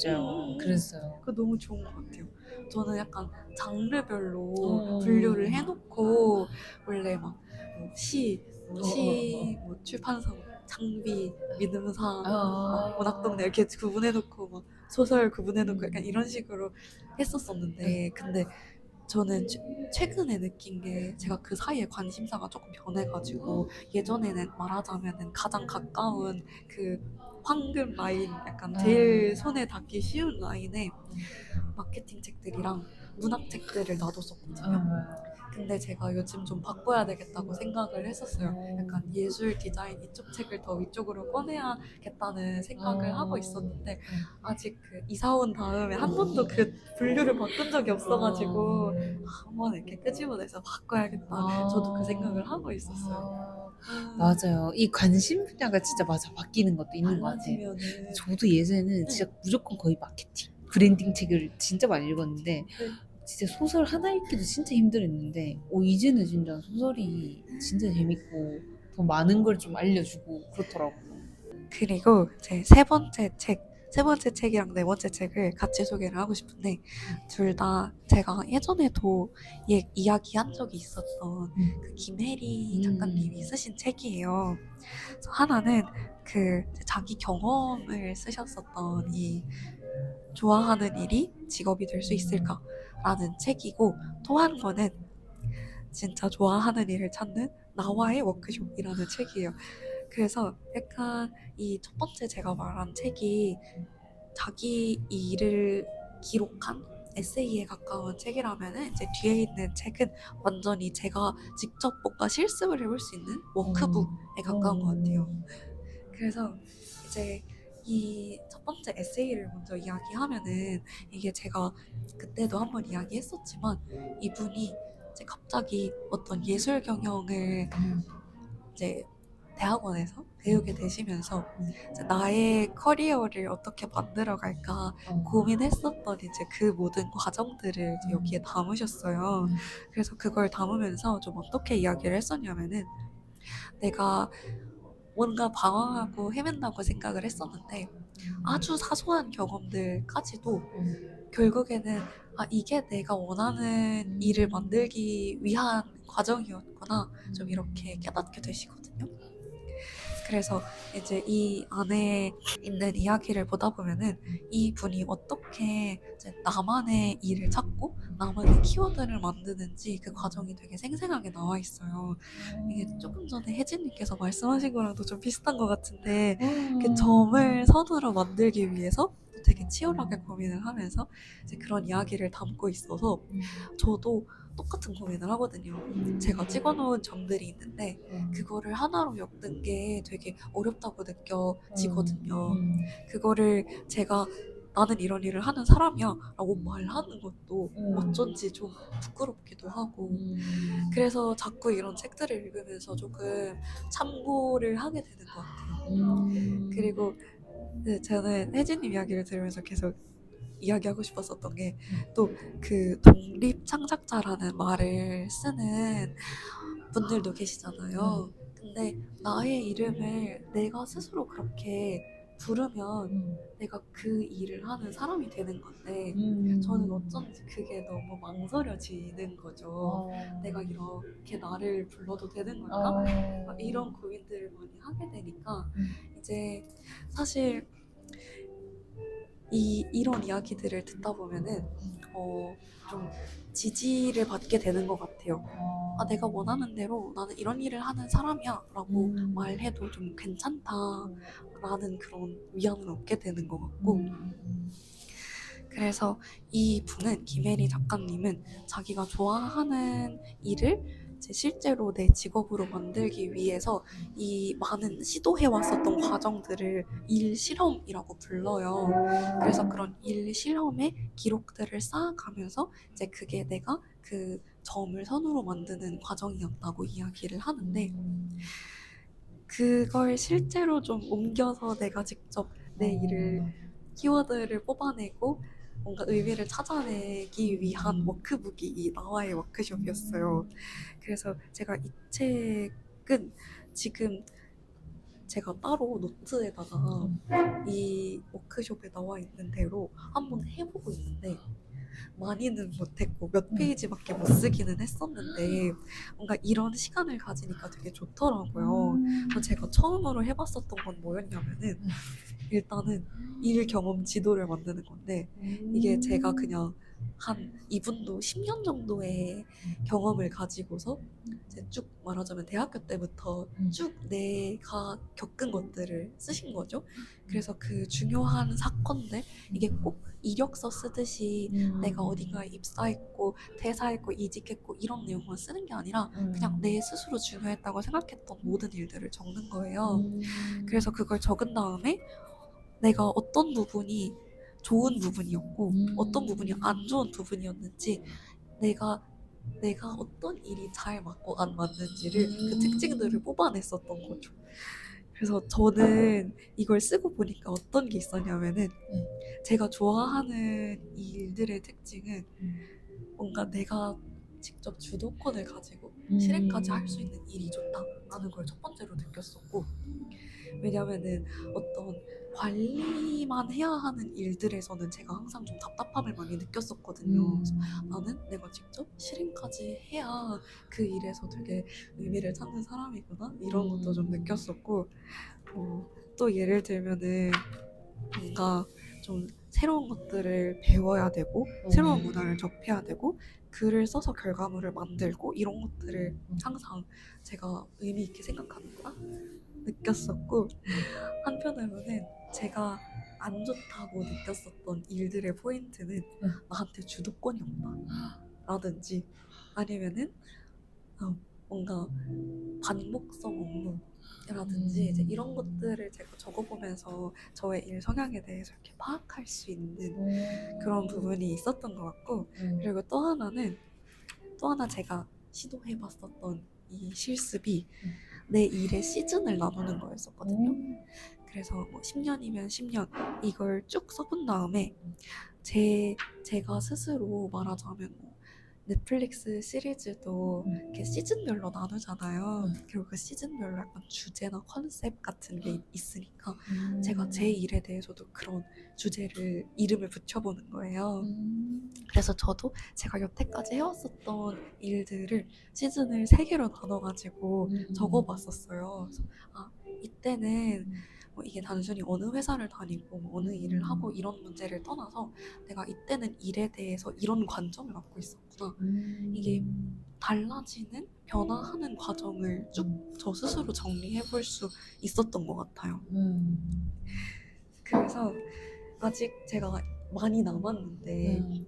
그랬어요. 그거 너무 좋은 것 같아요. 저는 약간 장르별로 어. 분류를 해놓고 원래 막 출판사, 장비, 믿음사, 문학동네 이렇게 구분해놓고 막 소설 구분해놓고 약간 이런 식으로 했었었는데, 근데 저는 최근에 느낀 게 제가 그 사이에 관심사가 조금 변해가지고 예전에는 말하자면은 가장 가까운 그 황금 라인, 약간 제일 손에 닿기 쉬운 라인에 마케팅 책들이랑 문학책들을 놔뒀었거든요. 근데 제가 요즘 좀 바꿔야 되겠다고 생각을 했었어요. 약간 예술 디자인 이쪽 책을 더 위쪽으로 꺼내야겠다는 생각을 하고 있었는데 아직 그 이사 온 다음에 한 번도 그 분류를 바꾼 적이 없어가지고 한번 이렇게 끄집어내서 바꿔야겠다. 저도 그 생각을 하고 있었어요. 맞아요. 이 관심 분야가 진짜 맞아 바뀌는 것도 있는 것 같아요. 달라지면은 저도 예전에는 진짜 무조건 거의 마케팅, 브랜딩 책을 진짜 많이 읽었는데 네. 진짜 소설 하나 읽기도 진짜 힘들었는데 이제는 진짜 소설이 진짜 재밌고 더 많은 걸 좀 알려주고 그렇더라고. 그리고 제 세 번째 책이랑 네 번째 책을 같이 소개를 하고 싶은데 둘 다 제가 예전에도 이야기한 적이 있었던 그 김혜리 작가님이 쓰신 책이에요. 그래서 하나는 그 자기 경험을 쓰셨었던 이 좋아하는 일이 직업이 될 수 있을까라는 책이고 또 한 권은 진짜 좋아하는 일을 찾는 나와의 워크숍이라는 책이에요. 그래서 약간 이 첫 번째 제가 말한 책이 자기 일을 기록한 에세이에 가까운 책이라면은 이제 뒤에 있는 책은 완전히 제가 직접 뭔가 실습을 해볼 수 있는 워크북에 가까운 것 같아요. 그래서 이제 이 첫 번째 에세이를 먼저 이야기하면은 이게 제가 그때도 한번 이야기했었지만 이분이 이제 갑자기 어떤 예술 경영을 이제 대학원에서 배우게 되시면서 이제 나의 커리어를 어떻게 만들어갈까 고민했었던 이제 그 모든 과정들을 이제 여기에 담으셨어요. 그래서 그걸 담으면서 좀 어떻게 이야기를 했었냐면은 내가 뭔가 방황하고 헤맨다고 생각을 했었는데 아주 사소한 경험들까지도 결국에는 아 이게 내가 원하는 일을 만들기 위한 과정이었구나 좀 이렇게 깨닫게 되시거든요. 그래서 이제 이 안에 있는 이야기를 보다 보면은 이 분이 어떻게 이제 나만의 일을 찾고 나만의 키워드를 만드는지 그 과정이 되게 생생하게 나와 있어요. 이게 조금 전에 혜진님께서 말씀하신 거랑도 좀 비슷한 것 같은데 그 점을 선으로 만들기 위해서 되게 치열하게 고민을 하면서 이제 그런 이야기를 담고 있어서 저도 똑같은 고민을 하거든요. 제가 찍어놓은 점들이 있는데 그거를 하나로 엮는 게 되게 어렵다고 느껴지거든요. 그거를 제가 나는 이런 일을 하는 사람이야 라고 말하는 것도 어쩐지 좀 부끄럽기도 하고 그래서 자꾸 이런 책들을 읽으면서 조금 참고를 하게 되는 것 같아요. 그리고 네, 저는 혜진님 이야기를 들으면서 계속 이야기하고 싶었었던 게 또 그 독립 창작자라는 말을 쓰는 분들도 계시잖아요. 근데 나의 이름을 내가 스스로 그렇게 부르면 내가 그 일을 하는 사람이 되는 건데 저는 어쩐지 그게 너무 망설여지는 거죠. 내가 이렇게 나를 불러도 되는 걸까? 막 이런 고민들을 많이 하게 되니까 이제 사실 이런 이야기들을 듣다 보면은 좀 지지를 받게 되는 것 같아요. 아, 내가 원하는 대로 나는 이런 일을 하는 사람이야 라고 말해도 좀 괜찮다라는 그런 위안을 얻게 되는 것 같고 그래서 이 분은 김혜리 작가님은 자기가 좋아하는 일을 이제 실제로 내 직업으로 만들기 위해서 이 많은 시도해왔었던 과정들을 일 실험이라고 불러요. 그래서 그런 일 실험의 기록들을 쌓아가면서 이제 그게 내가 그 점을 선으로 만드는 과정이었다고 이야기를 하는데 그걸 실제로 좀 옮겨서 내가 직접 내 일을 키워드를 뽑아내고 뭔가 의미를 찾아내기 위한 워크북이 이 나와의 워크숍이었어요. 그래서 제가 이 책은 지금 제가 따로 노트에다가 이 워크숍에 나와 있는 대로 한번 해보고 있는데 많이는 못했고 몇 페이지밖에 못 쓰기는 했었는데 뭔가 이런 시간을 가지니까 되게 좋더라고요. 그래서 제가 처음으로 해봤었던 건 뭐였냐면은 일단은 일 경험 지도를 만드는 건데 이게 제가 그냥 한 이분도 10년 정도의 경험을 가지고서 이제 쭉 말하자면 대학교 때부터 쭉 내가 겪은 것들을 쓰신 거죠. 그래서 그 중요한 사건들, 이게 꼭 이력서 쓰듯이 내가 어딘가에 입사했고 퇴사했고 이직했고 이런 내용만 쓰는 게 아니라 그냥 내 스스로 중요했다고 생각했던 모든 일들을 적는 거예요. 그래서 그걸 적은 다음에 내가 어떤 부분이 좋은 부분이었고 어떤 부분이 안 좋은 부분이었는지, 내가 어떤 일이 잘 맞고 안 맞는지를 그 특징들을 뽑아냈었던 거죠. 그래서 저는 이걸 쓰고 보니까 어떤 게 있었냐면은, 제가 좋아하는 이 일들의 특징은 뭔가 내가 직접 주도권을 가지고 실행까지 할 수 있는 일이 좋다라는 걸 첫 번째로 느꼈었고, 왜냐면은 어떤 관리만 해야 하는 일들에서는 제가 항상 좀 답답함을 많이 느꼈었거든요. 그래서 나는 내가 직접 실행까지 해야 그 일에서 되게 의미를 찾는 사람이구나, 이런 것도 좀 느꼈었고, 또 예를 들면은 뭔가 좀 새로운 것들을 배워야 되고 새로운 문화를 접해야 되고 글을 써서 결과물을 만들고 이런 것들을 항상 제가 의미 있게 생각한다 느꼈었고, 한편으로는 제가 안 좋다고 느꼈었던 일들의 포인트는 나한테 주도권이 없다 라든지, 아니면은 뭔가 반복성 업무라든지 이제 이런 것들을 제가 적어보면서 저의 일 성향에 대해서 이렇게 파악할 수 있는 그런 부분이 있었던 것 같고, 그리고 또 하나 제가 시도해봤었던 이 실습이 내 일의 시즌을 나누는 거였었거든요. 그래서 뭐 10년이면 10년 이걸 쭉 써본 다음에 제가 스스로 말하자면 뭐 넷플릭스 시리즈도 이렇게 시즌별로 나누잖아요. 그리고 그 시즌별로 약간 주제나 컨셉 같은 게 있으니까 제가 제 일에 대해서도 그런 주제를 이름을 붙여보는 거예요. 그래서 저도 제가 여태까지 해왔었던 일들을 시즌을 3개로 나눠가지고 적어봤었어요. 그래서 이때는 뭐 이게 단순히 어느 회사를 다니고 뭐 어느 일을 하고 이런 문제를 떠나서 내가 이때는 일에 대해서 이런 관점을 갖고 있었구나. 이게 달라지는, 변화하는 과정을 쭉 저 스스로 정리해 볼 수 있었던 것 같아요. 그래서 아직 제가 많이 남았는데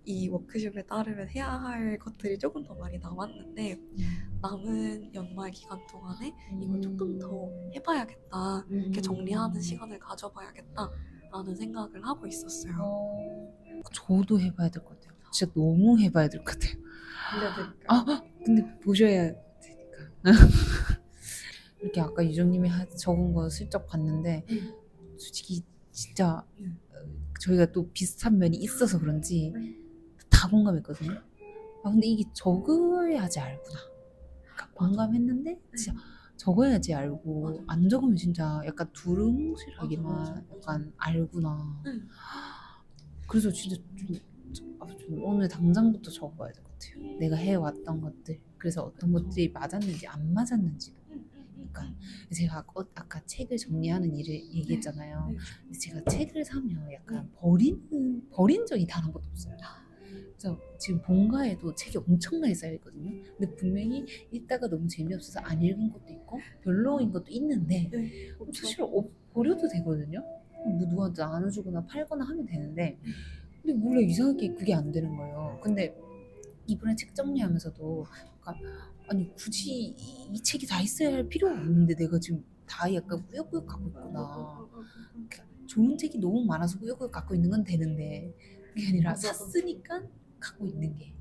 이 워크숍에 따르면 해야 할 것들이 조금 더 많이 남았는데, 남은 연말 기간 동안에 이걸 조금 더 해봐야겠다, 이렇게 정리하는 시간을 가져봐야겠다라는 생각을 하고 있었어요. 저도 해봐야 될 것 같아요. 진짜 너무 해봐야 될 것 같아요. 빌려드릴까요? 근데 보셔야 되니까. 이렇게 아까 유정님이 적은 거 슬쩍 봤는데 솔직히 진짜 저희가 또 비슷한 면이 있어서 그런지 다 공감했거든요. 근데 이게 적어야지 알구나. 그러니까 공감했는데 진짜 적어야지 알고 안 적으면 진짜 약간 두루뭉실하기만 약간 알구나. 그래서 진짜 좀 오늘 당장부터 적어봐야 될 것 같아요. 내가 해왔던 것들, 그래서 어떤 것들이 맞았는지 안 맞았는지도. 그러니까 제가 아까 책을 정리하는 일을 얘기했잖아요. 근데 제가 책을 사면 약간 버린 적이 단 한 번도 없어요. 그래서 지금 본가에도 책이 엄청나게 쌓여있거든요. 근데 분명히 읽다가 너무 재미없어서 안 읽은 것도 있고 별로인 것도 있는데 사실 버려도 되거든요. 뭐 누구한테 나눠주거나 팔거나 하면 되는데, 근데 몰라 이상하게 그게 안 되는 거예요. 근데 이번에 책 정리하면서도 아니 굳이 이 책이 다 있어야 할 필요가 없는데 내가 지금 다 약간 꾸역꾸역 갖고 있구나. 좋은 책이 너무 많아서 꾸역꾸역 갖고 있는 건 되는데 그게 아니라 샀으니까 갖고 있는 게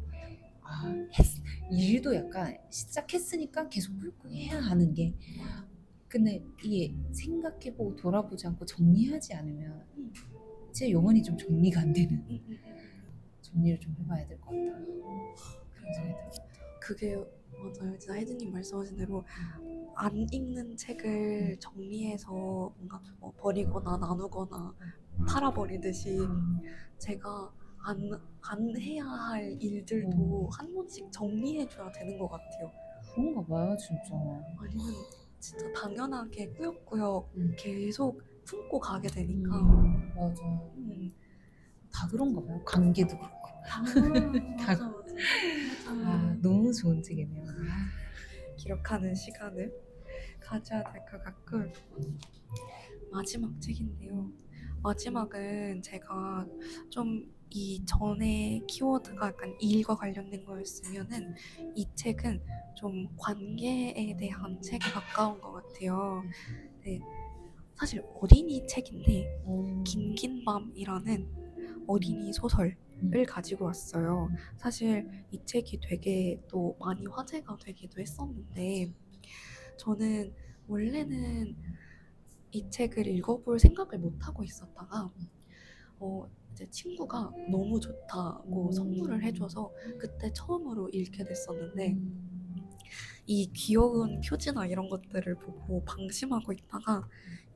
일도 약간 시작했으니까 계속 꾸역꾸역 해야 하는 게, 근데 이게 생각해보고 돌아보지 않고 정리하지 않으면 진짜 영원히 좀 정리가 안 되는, 정리를 좀 해봐야 될 것 같아요. 그런 생각이 들어요. 그게 맞아요. 진짜 혜진님 말씀하신 대로 안 읽는 책을 정리해서 뭔가 뭐 버리거나 나누거나 팔아버리듯이 제가 안 해야 할 일들도 한 번씩 정리해줘야 되는 것 같아요. 그런가 봐요 진짜. 아니면 진짜 당연하게 꾸역꾸역 계속 품고 가게 되니까. 맞아. 다 그런가 봐요. 관계도 그렇고. 맞아, 맞아. 아, 너무 좋은 책이네요. 기록하는 시간을 가져야 될 것 같고, 마지막 책인데요. 마지막은 제가 좀 이전에 키워드가 약간 일과 관련된 거였으면은 이 책은 좀 관계에 대한 책에 가까운 것 같아요. 네, 사실 어린이 책인데 긴긴 밤이라는 어린이 소설을 가지고 왔어요. 사실 이 책이 되게 또 많이 화제가 되기도 했었는데 저는 원래는 이 책을 읽어볼 생각을 못 하고 있었다가 이제 친구가 너무 좋다고 선물을 해줘서 그때 처음으로 읽게 됐었는데 이 귀여운 표지나 이런 것들을 보고 방심하고 있다가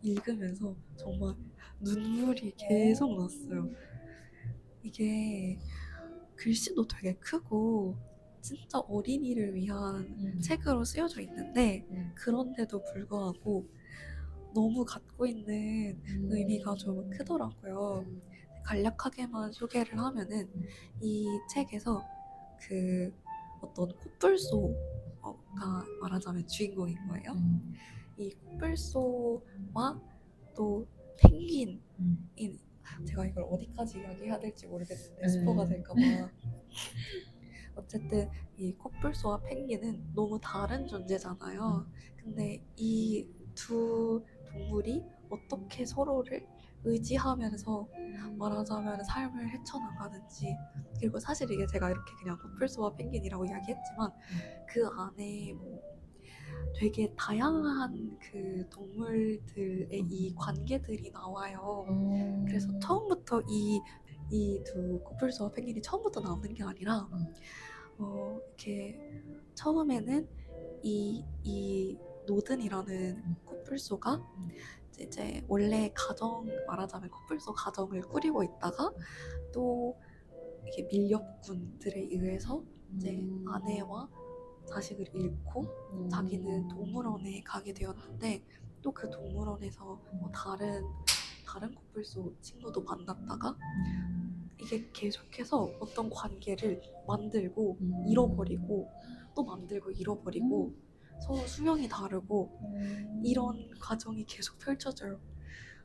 읽으면서 정말 눈물이 계속 났어요. 이게 글씨도 되게 크고 진짜 어린이를 위한 책으로 쓰여져 있는데 그런데도 불구하고 너무 갖고 있는 의미가 좀 크더라고요. 간략하게만 소개를 하면은 이 책에서 그 어떤 코뿔소가 말하자면 주인공인 거예요. 이 코뿔소와 또 펭귄인 제가 이걸 어디까지 이야기해야 될지 모르겠는데 스포가 될까봐 어쨌든 이 코뿔소와 펭귄은 너무 다른 존재잖아요. 근데 이 두 동물이 어떻게 서로를 의지하면서 말하자면 삶을 헤쳐나가는지 그리고 사실 이게 제가 이렇게 그냥 코뿔소와 펭귄이라고 이야기했지만 그 안에 뭐 되게 다양한 그 동물들의 이 관계들이 나와요. 그래서 처음부터 이 두 코뿔소와 펭귄이 처음부터 나오는 게 아니라 이렇게 처음에는 이 노든이라는 코뿔소가 이제 원래 가정 말하자면 코뿔소 가정을 꾸리고 있다가 또 이게 밀렵꾼들에 의해서 이제 아내와 자식을 잃고 자기는 동물원에 가게 되었는데 또 그 동물원에서 뭐 다른 코뿔소 친구도 만났다가 이게 계속해서 어떤 관계를 만들고 잃어버리고 또 만들고 잃어버리고 서로 수명이 다르고 이런 과정이 계속 펼쳐져요.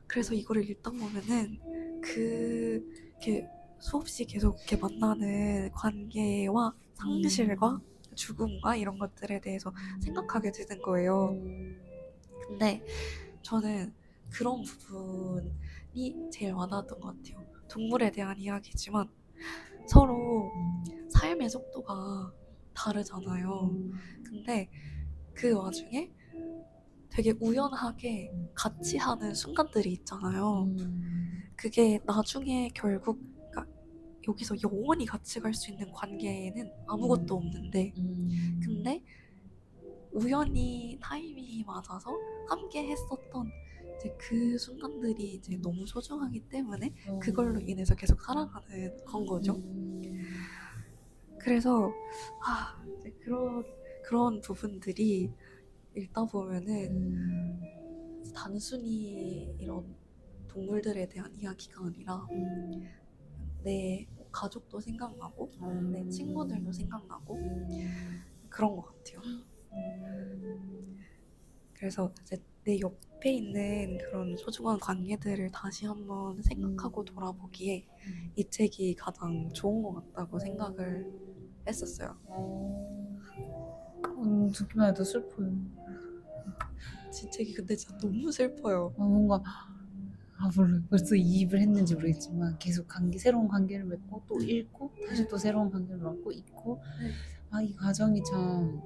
그래서 이거를 읽다 보면은 이렇게 수없이 계속 이렇게 만나는 관계와 상실과 죽음과 이런 것들에 대해서 생각하게 되는 거예요. 근데 저는 그런 부분이 제일 와닿았던 것 같아요. 동물에 대한 이야기지만 서로 삶의 속도가 다르잖아요. 근데 그 와중에 되게 우연하게 같이 하는 순간들이 있잖아요. 그게 나중에 결국 그러니까 여기서 영원히 같이 갈 수 있는 관계에는 아무것도 없는데 근데 우연히 타이밍이 맞아서 함께 했었던 이제 그 순간들이 이제 너무 소중하기 때문에 그걸로 인해서 계속 살아가는 건 거죠. 그래서 이제 그런 부분들이 읽다 보면은 단순히 이런 동물들에 대한 이야기가 아니라 내 가족도 생각나고 내 친구들도 생각나고 그런 것 같아요. 그래서 이제 내 옆에 있는 그런 소중한 관계들을 다시 한번 생각하고 돌아보기에 이 책이 가장 좋은 것 같다고 생각을 했었어요. 듣기만 해도 슬퍼요. 이 책이 근데 진짜 너무 슬퍼요. 뭔가 물론 벌써 이입을 했는지 모르겠지만 계속 새로운 관계를 맺고 또 잃고 다시 또 새로운 관계를 맺고 잊고 이 과정이 참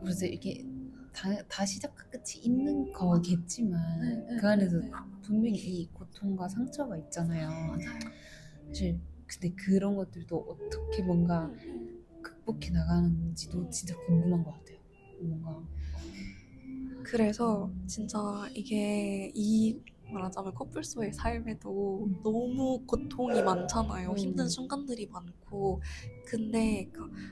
그래서 이렇게 다 시작과 끝이 있는 거겠지만 그 안에서 분명히 이 고통과 상처가 있잖아요. 사실 근데 그런 것들도 어떻게 뭔가 극복해 나가는지도 진짜 궁금한 것 같아요. 뭔가 그래서 진짜 이게 말하자면 커플소의 삶에도 너무 고통이 많잖아요. 힘든 순간들이 많고. 근데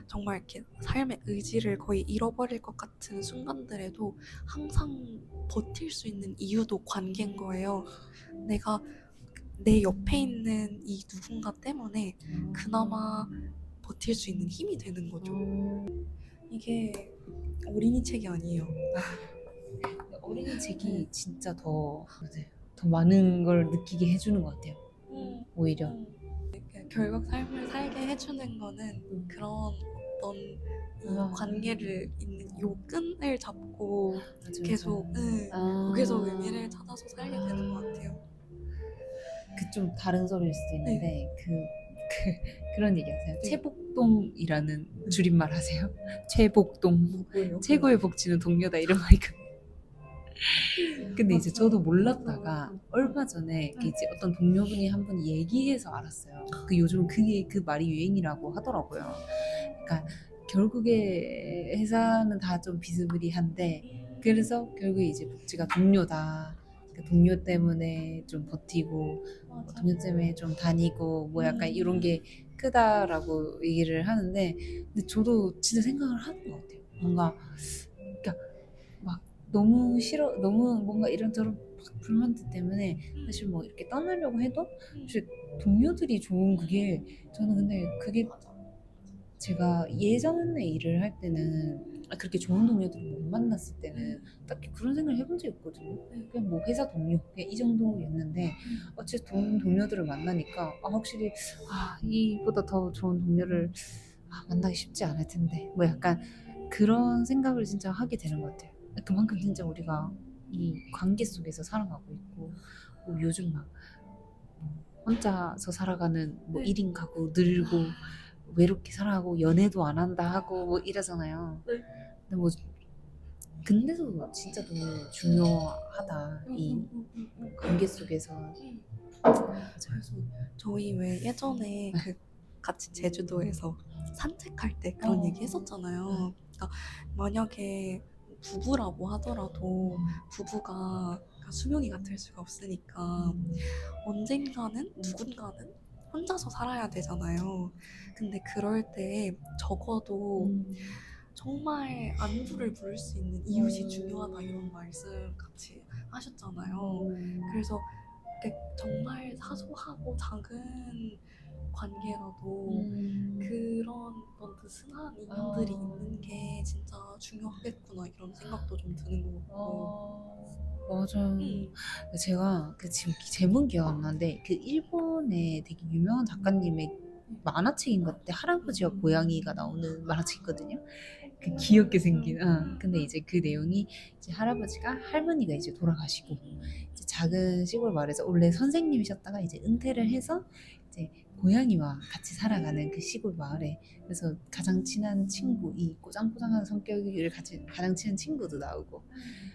정말 이렇게 삶의 의지를 거의 잃어버릴 것 같은 순간들에도 항상 버틸 수 있는 이유도 관계인 거예요. 내가 내 옆에 있는 이 누군가 때문에 그나마 버틸 수 있는 힘이 되는 거죠. 이게 어린이 책이 아니에요. 어린이 책이 진짜 더 많은 걸 느끼게 해주는 것 같아요. 오히려. 결국 삶을 살게 해주는 거는 그런 어떤 이 관계를 있는 요 끈을 잡고 맞아, 계속 맞아. 거기서 의미를 찾아서 살게 되는 것 같아요. 그 좀 다른 소리일 수도 있는데 그런 얘기 하세요. 최복동이라는 줄임말 하세요? 최복동. 뭐예요? 최고의 복지는 동료다 이런 말이거든요. 근데 이제 저도 몰랐다가 얼마 전에 이제 어떤 동료분이 한 분 얘기해서 알았어요. 요즘 그 말이 유행이라고 하더라고요. 그러니까 결국에 회사는 다 좀 비스무리한데 그래서 결국에 이제 복지가 동료다. 그러니까 동료 때문에 좀 버티고 뭐 동료 때문에 좀 다니고 뭐 약간 이런 게 크다라고 얘기를 하는데 근데 저도 진짜 생각을 하는 것 같아요. 뭔가 그러니까 막 너무 싫어 너무 뭔가 이런저런 막 불만들 때문에 사실 뭐 이렇게 떠나려고 해도 사실 동료들이 좋은 그게 저는 근데 그게 제가 예전에 일을 할 때는 그렇게 좋은 동료들을 못 만났을 때는 딱히 그런 생각을 해본 적이 없거든요. 그냥 뭐 회사 동료 그냥 이 정도였는데 어쨌든 좋은 동료들을 만나니까 확실히 이보다 더 좋은 동료를 만나기 쉽지 않을 텐데 뭐 약간 그런 생각을 진짜 하게 되는 것 같아요. 그만큼 진짜 우리가 이 관계 속에서 살아가고 있고 뭐 요즘 막 혼자서 살아가는 뭐 1인 가구 늘고 외롭게 살아가고 연애도 안 한다 하고 뭐 이러잖아요. 네. 근데 뭐 근데도 진짜 너무 중요하다 이 관계 속에서. 그래서 저희 왜 예전에 같이 제주도에서 산책할 때 그런 얘기 했었잖아요. 그러니까 만약에 부부라고 하더라도 부부가 수명이 같을 수가 없으니까 언젠가는 누군가는 혼자서 살아야 되잖아요. 근데 그럴 때 적어도 정말 안부를 물을 수 있는 이웃이 중요하다 이런 말씀 같이 하셨잖아요. 그래서 이렇게 정말 사소하고 작은 관계라도 그런 어떤 느슨한 인연들이 있는 게 진짜 중요하겠구나 이런 생각도 좀 드는 것 같고. 맞아요. 제가 지금 제목 기억 안 나는데 일본의 되게 유명한 작가님의 만화책인 것 같아. 할아버지와 고양이가 나오는 만화책 있거든요. 귀엽게 생긴. 근데 이제 그 내용이 이제 할아버지가 할머니가 이제 돌아가시고 이제 작은 시골 마을에서 원래 선생님이셨다가 이제 은퇴를 해서 이제 고양이와 같이 살아가는 그 시골 마을에 그래서 가장 친한 친구 이 꼬장꼬장한 성격을 가장 친한 친구도 나오고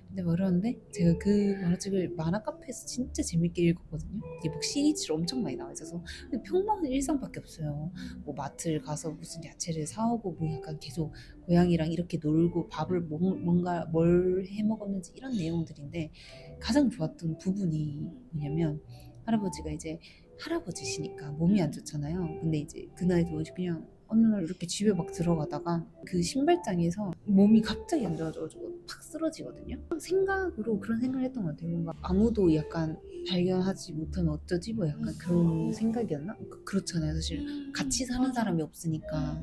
근데 뭐 이러는데 제가 그 만화책을 만화 카페에서 진짜 재밌게 읽었거든요. 이게 막 시리즈로 엄청 많이 나와 있어서 근데 평범한 일상밖에 없어요. 뭐 마트를 가서 무슨 야채를 사오고 뭐 약간 계속 고양이랑 이렇게 놀고 밥을 뭔가 뭘 해 먹었는지 이런 내용들인데 가장 좋았던 부분이 뭐냐면 할아버지가 이제 할아버지시니까 몸이 안 좋잖아요. 근데 이제 그날도 그냥 어느 날 이렇게 집에 막 들어가다가 그 신발장에서 몸이 갑자기 안 좋아져가지고 팍 쓰러지거든요. 생각으로 그런 생각을 했던 것 같아요. 뭔가 아무도 약간 발견하지 못하면 어쩌지? 뭐 약간 그런 생각이었나? 그렇잖아요. 사실 같이 사는 사람이 없으니까.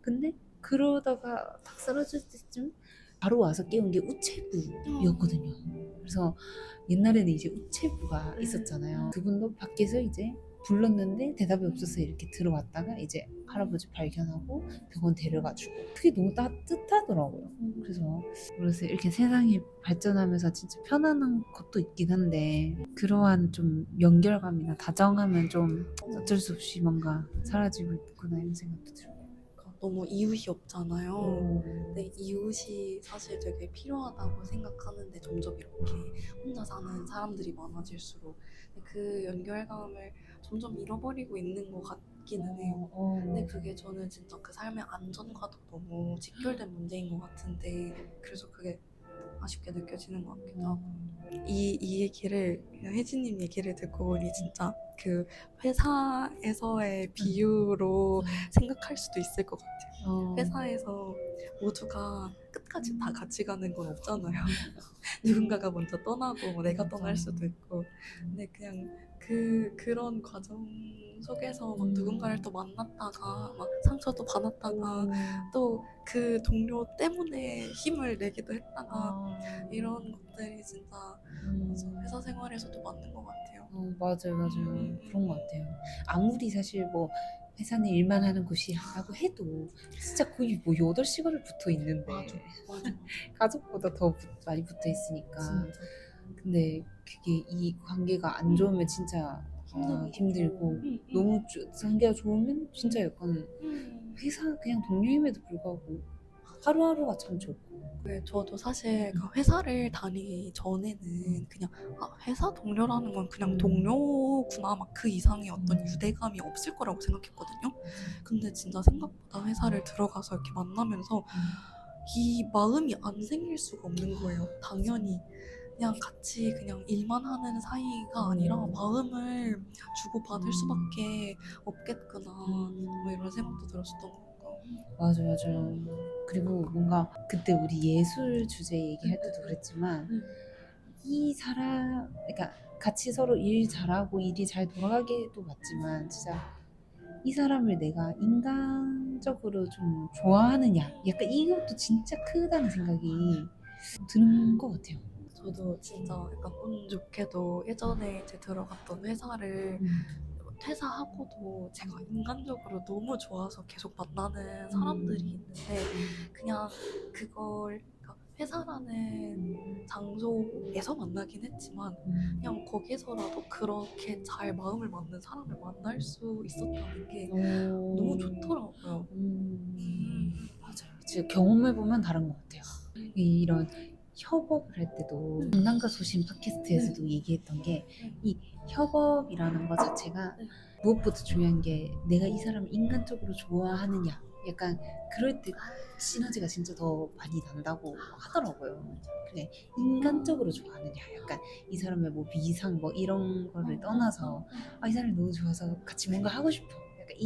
근데 그러다가 탁 쓰러질 때쯤 바로 와서 깨운 게 우체부였거든요. 그래서 옛날에는 이제 우체부가 있었잖아요. 그분도 밖에서 이제 불렀는데 대답이 없어서 이렇게 들어왔다가 이제 할아버지 발견하고 병원 데려가주고 그게 너무 따뜻하더라고요. 그래서 이렇게 세상이 발전하면서 진짜 편안한 것도 있긴 한데 그러한 좀 연결감이나 다정함은 좀 어쩔 수 없이 뭔가 사라지고 있구나 이런 생각도 들어요. 너무 이웃이 없잖아요. 근데 이웃이 사실 되게 필요하다고 생각하는데 점점 이렇게 혼자 사는 사람들이 많아질수록 그 연결감을 점점 잃어버리고 있는 것 같기는 해요. 근데 그게 저는 진짜 그 삶의 안전과도 너무 직결된 문제인 것 같은데 그래서 그게 아쉽게 느껴지는 것 같기도 하고 이 얘기를 그냥 혜진님 얘기를 듣고 보니 진짜 그 회사에서의 비유로 생각할 수도 있을 것 같아요. 회사에서 모두가 끝까지 다 같이 가는 건 없잖아요. 누군가가 먼저 떠나고 뭐 내가 떠날 수도 있고. 근데 그냥 그런 과정 속에서 막 누군가를 또 만났다가 막 상처도 받았다가 또 그 동료 때문에 힘을 내기도 했다가 이런 것들이 진짜 맞아, 회사 생활에서도 맞는 것 같아요. 맞아요, 맞아요. 그런 것 같아요. 아무리 사실 뭐 회사는 일만 하는 곳이라고 해도 진짜 거의 뭐 8시간을 붙어 있는데 맞아. 가족보다 더 많이 붙어 있으니까. 진짜 근데 그게 이 관계가 안 좋으면 진짜 힘들고 너무 관계가 좋으면 진짜 약간 회사 그냥 동료임에도 불구하고 하루하루가 참 좋고. 네, 저도 사실 그 회사를 다니기 전에는 그냥 회사 동료라는 건 그냥 동료구나 막 그 이상의 어떤 유대감이 없을 거라고 생각했거든요. 근데 진짜 생각보다 회사를 들어가서 이렇게 만나면서 이 마음이 안 생길 수가 없는 거예요. 당연히 그냥 같이 그냥 일만 하는 사이가 아니라 마음을 주고받을 수밖에 없겠구나 뭐 이런 생각도 들었었던 것 같고. 맞아, 맞아. 그리고 뭔가 그때 우리 예술 주제 얘기할 때도 그랬지만 이 사람, 그러니까 같이 서로 일 잘하고 일이 잘 돌아가게도 맞지만 진짜 이 사람을 내가 인간적으로 좀 좋아하느냐, 약간 이것도 진짜 크다는 생각이 드는 것 같아요. 저도 진짜 약간 운 좋게도 예전에 이제 들어갔던 회사를 퇴사하고도 제가 인간적으로 너무 좋아서 계속 만나는 사람들이 있는데 그냥 그걸 그러니까 회사라는 장소에서 만나긴 했지만 그냥 거기서라도 그렇게 잘 마음을 맞는 사람을 만날 수 있었다는 게 너무 좋더라고요. 맞아요. 진짜 경험해보면 다른 것 같아요. 이런 협업을 할 때도 강남과 소신 팟캐스트에서도 얘기했던 게 이 협업이라는 것 자체가 무엇보다 중요한 게 내가 이 사람을 인간적으로 좋아하느냐, 약간 그럴 때 시너지가 진짜 더 많이 난다고 하더라고요. 그냥 인간적으로 좋아하느냐, 약간 이 사람의 뭐 위상 뭐 이런 거를 떠나서 이 사람이 너무 좋아서 같이 뭔가 하고 싶어, 약간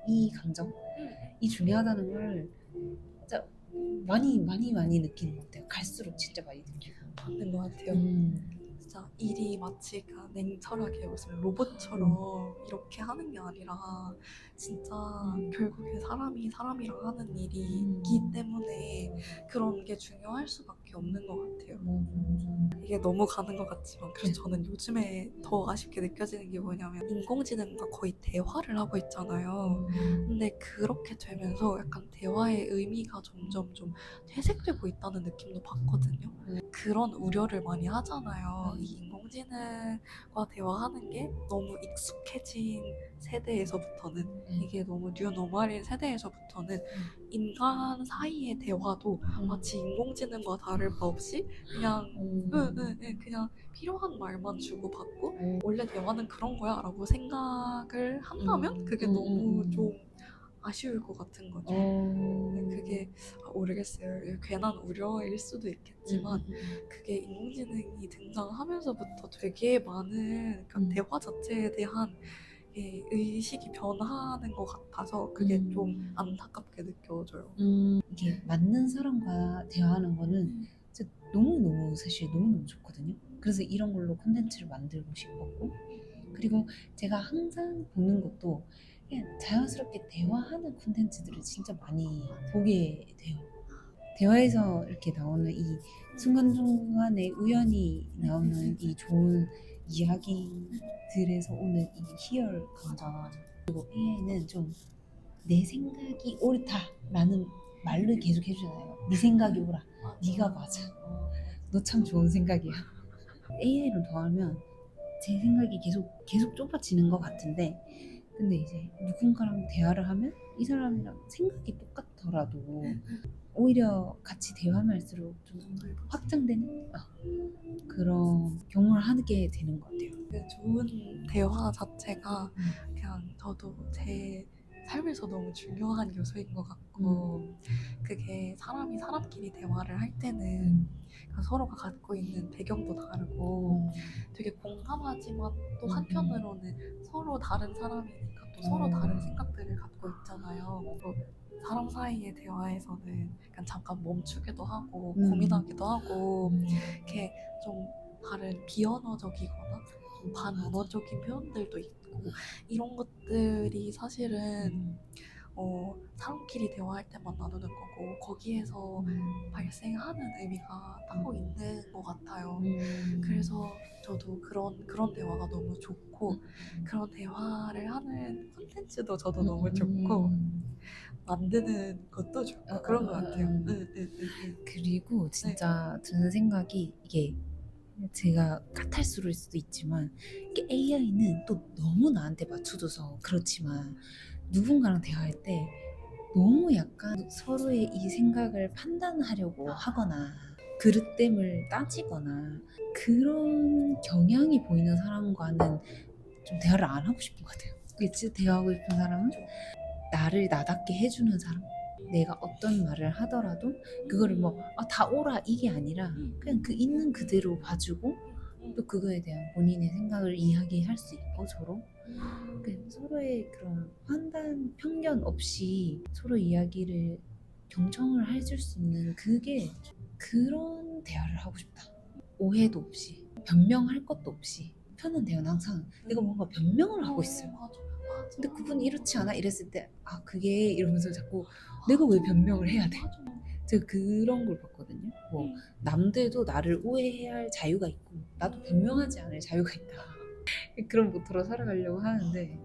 이 감정이 중요하다는 걸 진짜 많이 느끼는 것 같아요. 갈수록 진짜 많이 느끼고. 맞는 것 같아요. 진짜 일이 마치 냉철하게 무슨 로봇처럼 이렇게 하는 게 아니라 진짜 결국에 사람이 사람이랑 하는 일이기 때문에 그런 게 중요할 수밖에 없는 것 같아요. 이게 너무 가는 것 같지만 그래서 저는 요즘에 더 아쉽게 느껴지는 게 뭐냐면 인공지능과 거의 대화를 하고 있잖아요. 근데 그렇게 되면서 약간 대화의 의미가 점점 좀 퇴색되고 있다는 느낌도 받거든요. 그런 우려를 많이 하잖아요. 이 인공지능과 대화하는 게 너무 익숙해진 세대에서부터는 이게 너무 뉴노멀인 세대에서부터는 인간 사이의 대화도 마치 인공지능과 다를 바 없이 그냥 그냥 필요한 말만 주고받고 원래 대화는 그런 거야 라고 생각을 한다면 그게 너무 좀 아쉬울 것 같은 거죠. 그게 모르겠어요. 괜한 우려일 수도 있겠지만 그게 인공지능이 등장하면서부터 되게 많은 그러니까 대화 자체에 대한 의식이 변하는 것 같아서 그게 좀 안타깝게 느껴져요. 이게 맞는 사람과 대화하는 거는 진짜 너무너무 사실 너무너무 좋거든요. 그래서 이런 걸로 콘텐츠를 만들고 싶었고, 그리고 제가 항상 보는 것도 그냥 자연스럽게 대화하는 콘텐츠들을 진짜 많이 보게 돼요. 대화에서 이렇게 나오는 이 순간순간에 우연히 나오는 이 좋은 이야기들에서 오는 이 희열 감정, 그리고 AI는 좀 내 생각이 옳다라는 말을 계속 해주잖아요. 네 생각이 옳아, 네가 맞아, 너 참 좋은 생각이야. AI로 더하면 제 생각이 계속 좁아지는 것 같은데, 근데 이제 누군가랑 대화를 하면 이 사람이랑 생각이 똑같더라도 오히려 같이 대화하면 할수록 좀 확장되는 그런 경험을 하게 되는 것 같아요. 그 좋은 대화 자체가 그냥 저도 제 삶에서 너무 중요한 요소인 것 같고 그게 사람이 사람끼리 대화를 할 때는 서로가 갖고 있는 배경도 다르고 되게 공감하지만 또 한편으로는 서로 다른 사람이니까 또 서로 다른 생각들을 갖고 있잖아요. 또 사람 사이의 대화에서는 약간 잠깐 멈추기도 하고 고민하기도 하고 이렇게 좀 다른 비언어적이거나 좀 반언어적인 표현들도 있고 이런 것들이 사실은 사람끼리 대화할 때만 나누는 거고 거기에서 발생하는 의미가 따로 있는 것 같아요. 그래서 저도 그런 대화가 너무 좋고 그런 대화를 하는 콘텐츠도 저도 너무 좋고 만드는 것도 좋고 그런 것 같아요. 그리고 진짜 드는 생각이 이게 제가 까탈스러울 수도 있지만 이게 AI는 또 너무 나한테 맞춰줘서 그렇지만 누군가랑 대화할 때 너무 약간 서로의 이 생각을 판단하려고 하거나 그릇됨을 따지거나 그런 경향이 보이는 사람과는 좀 대화를 안 하고 싶은 것 같아요. 그치? 대화하고 싶은 사람은 나를 나답게 해주는 사람? 내가 어떤 말을 하더라도 그거를 뭐 다 오라 이게 아니라 그냥 그 있는 그대로 봐주고 또 그거에 대한 본인의 생각을 이야기할 수 있고 서로 서로의 그런 판단, 편견 없이 서로 이야기를 경청을 해줄 수 있는 그런 대화를 하고 싶다. 오해도 없이 변명할 것도 없이 편한 대화는 항상 내가 뭔가 변명을 하고 있어요. 맞아. 근데 그분이 이렇지 않아? 이랬을 때 그게 이러면서 자꾸 내가 왜 변명을 해야 돼? 제가 그런 걸 봤거든요. 뭐 남들도 나를 오해해야 할 자유가 있고 나도 변명하지 않을 자유가 있다. 그런 모토로 살아가려고 하는데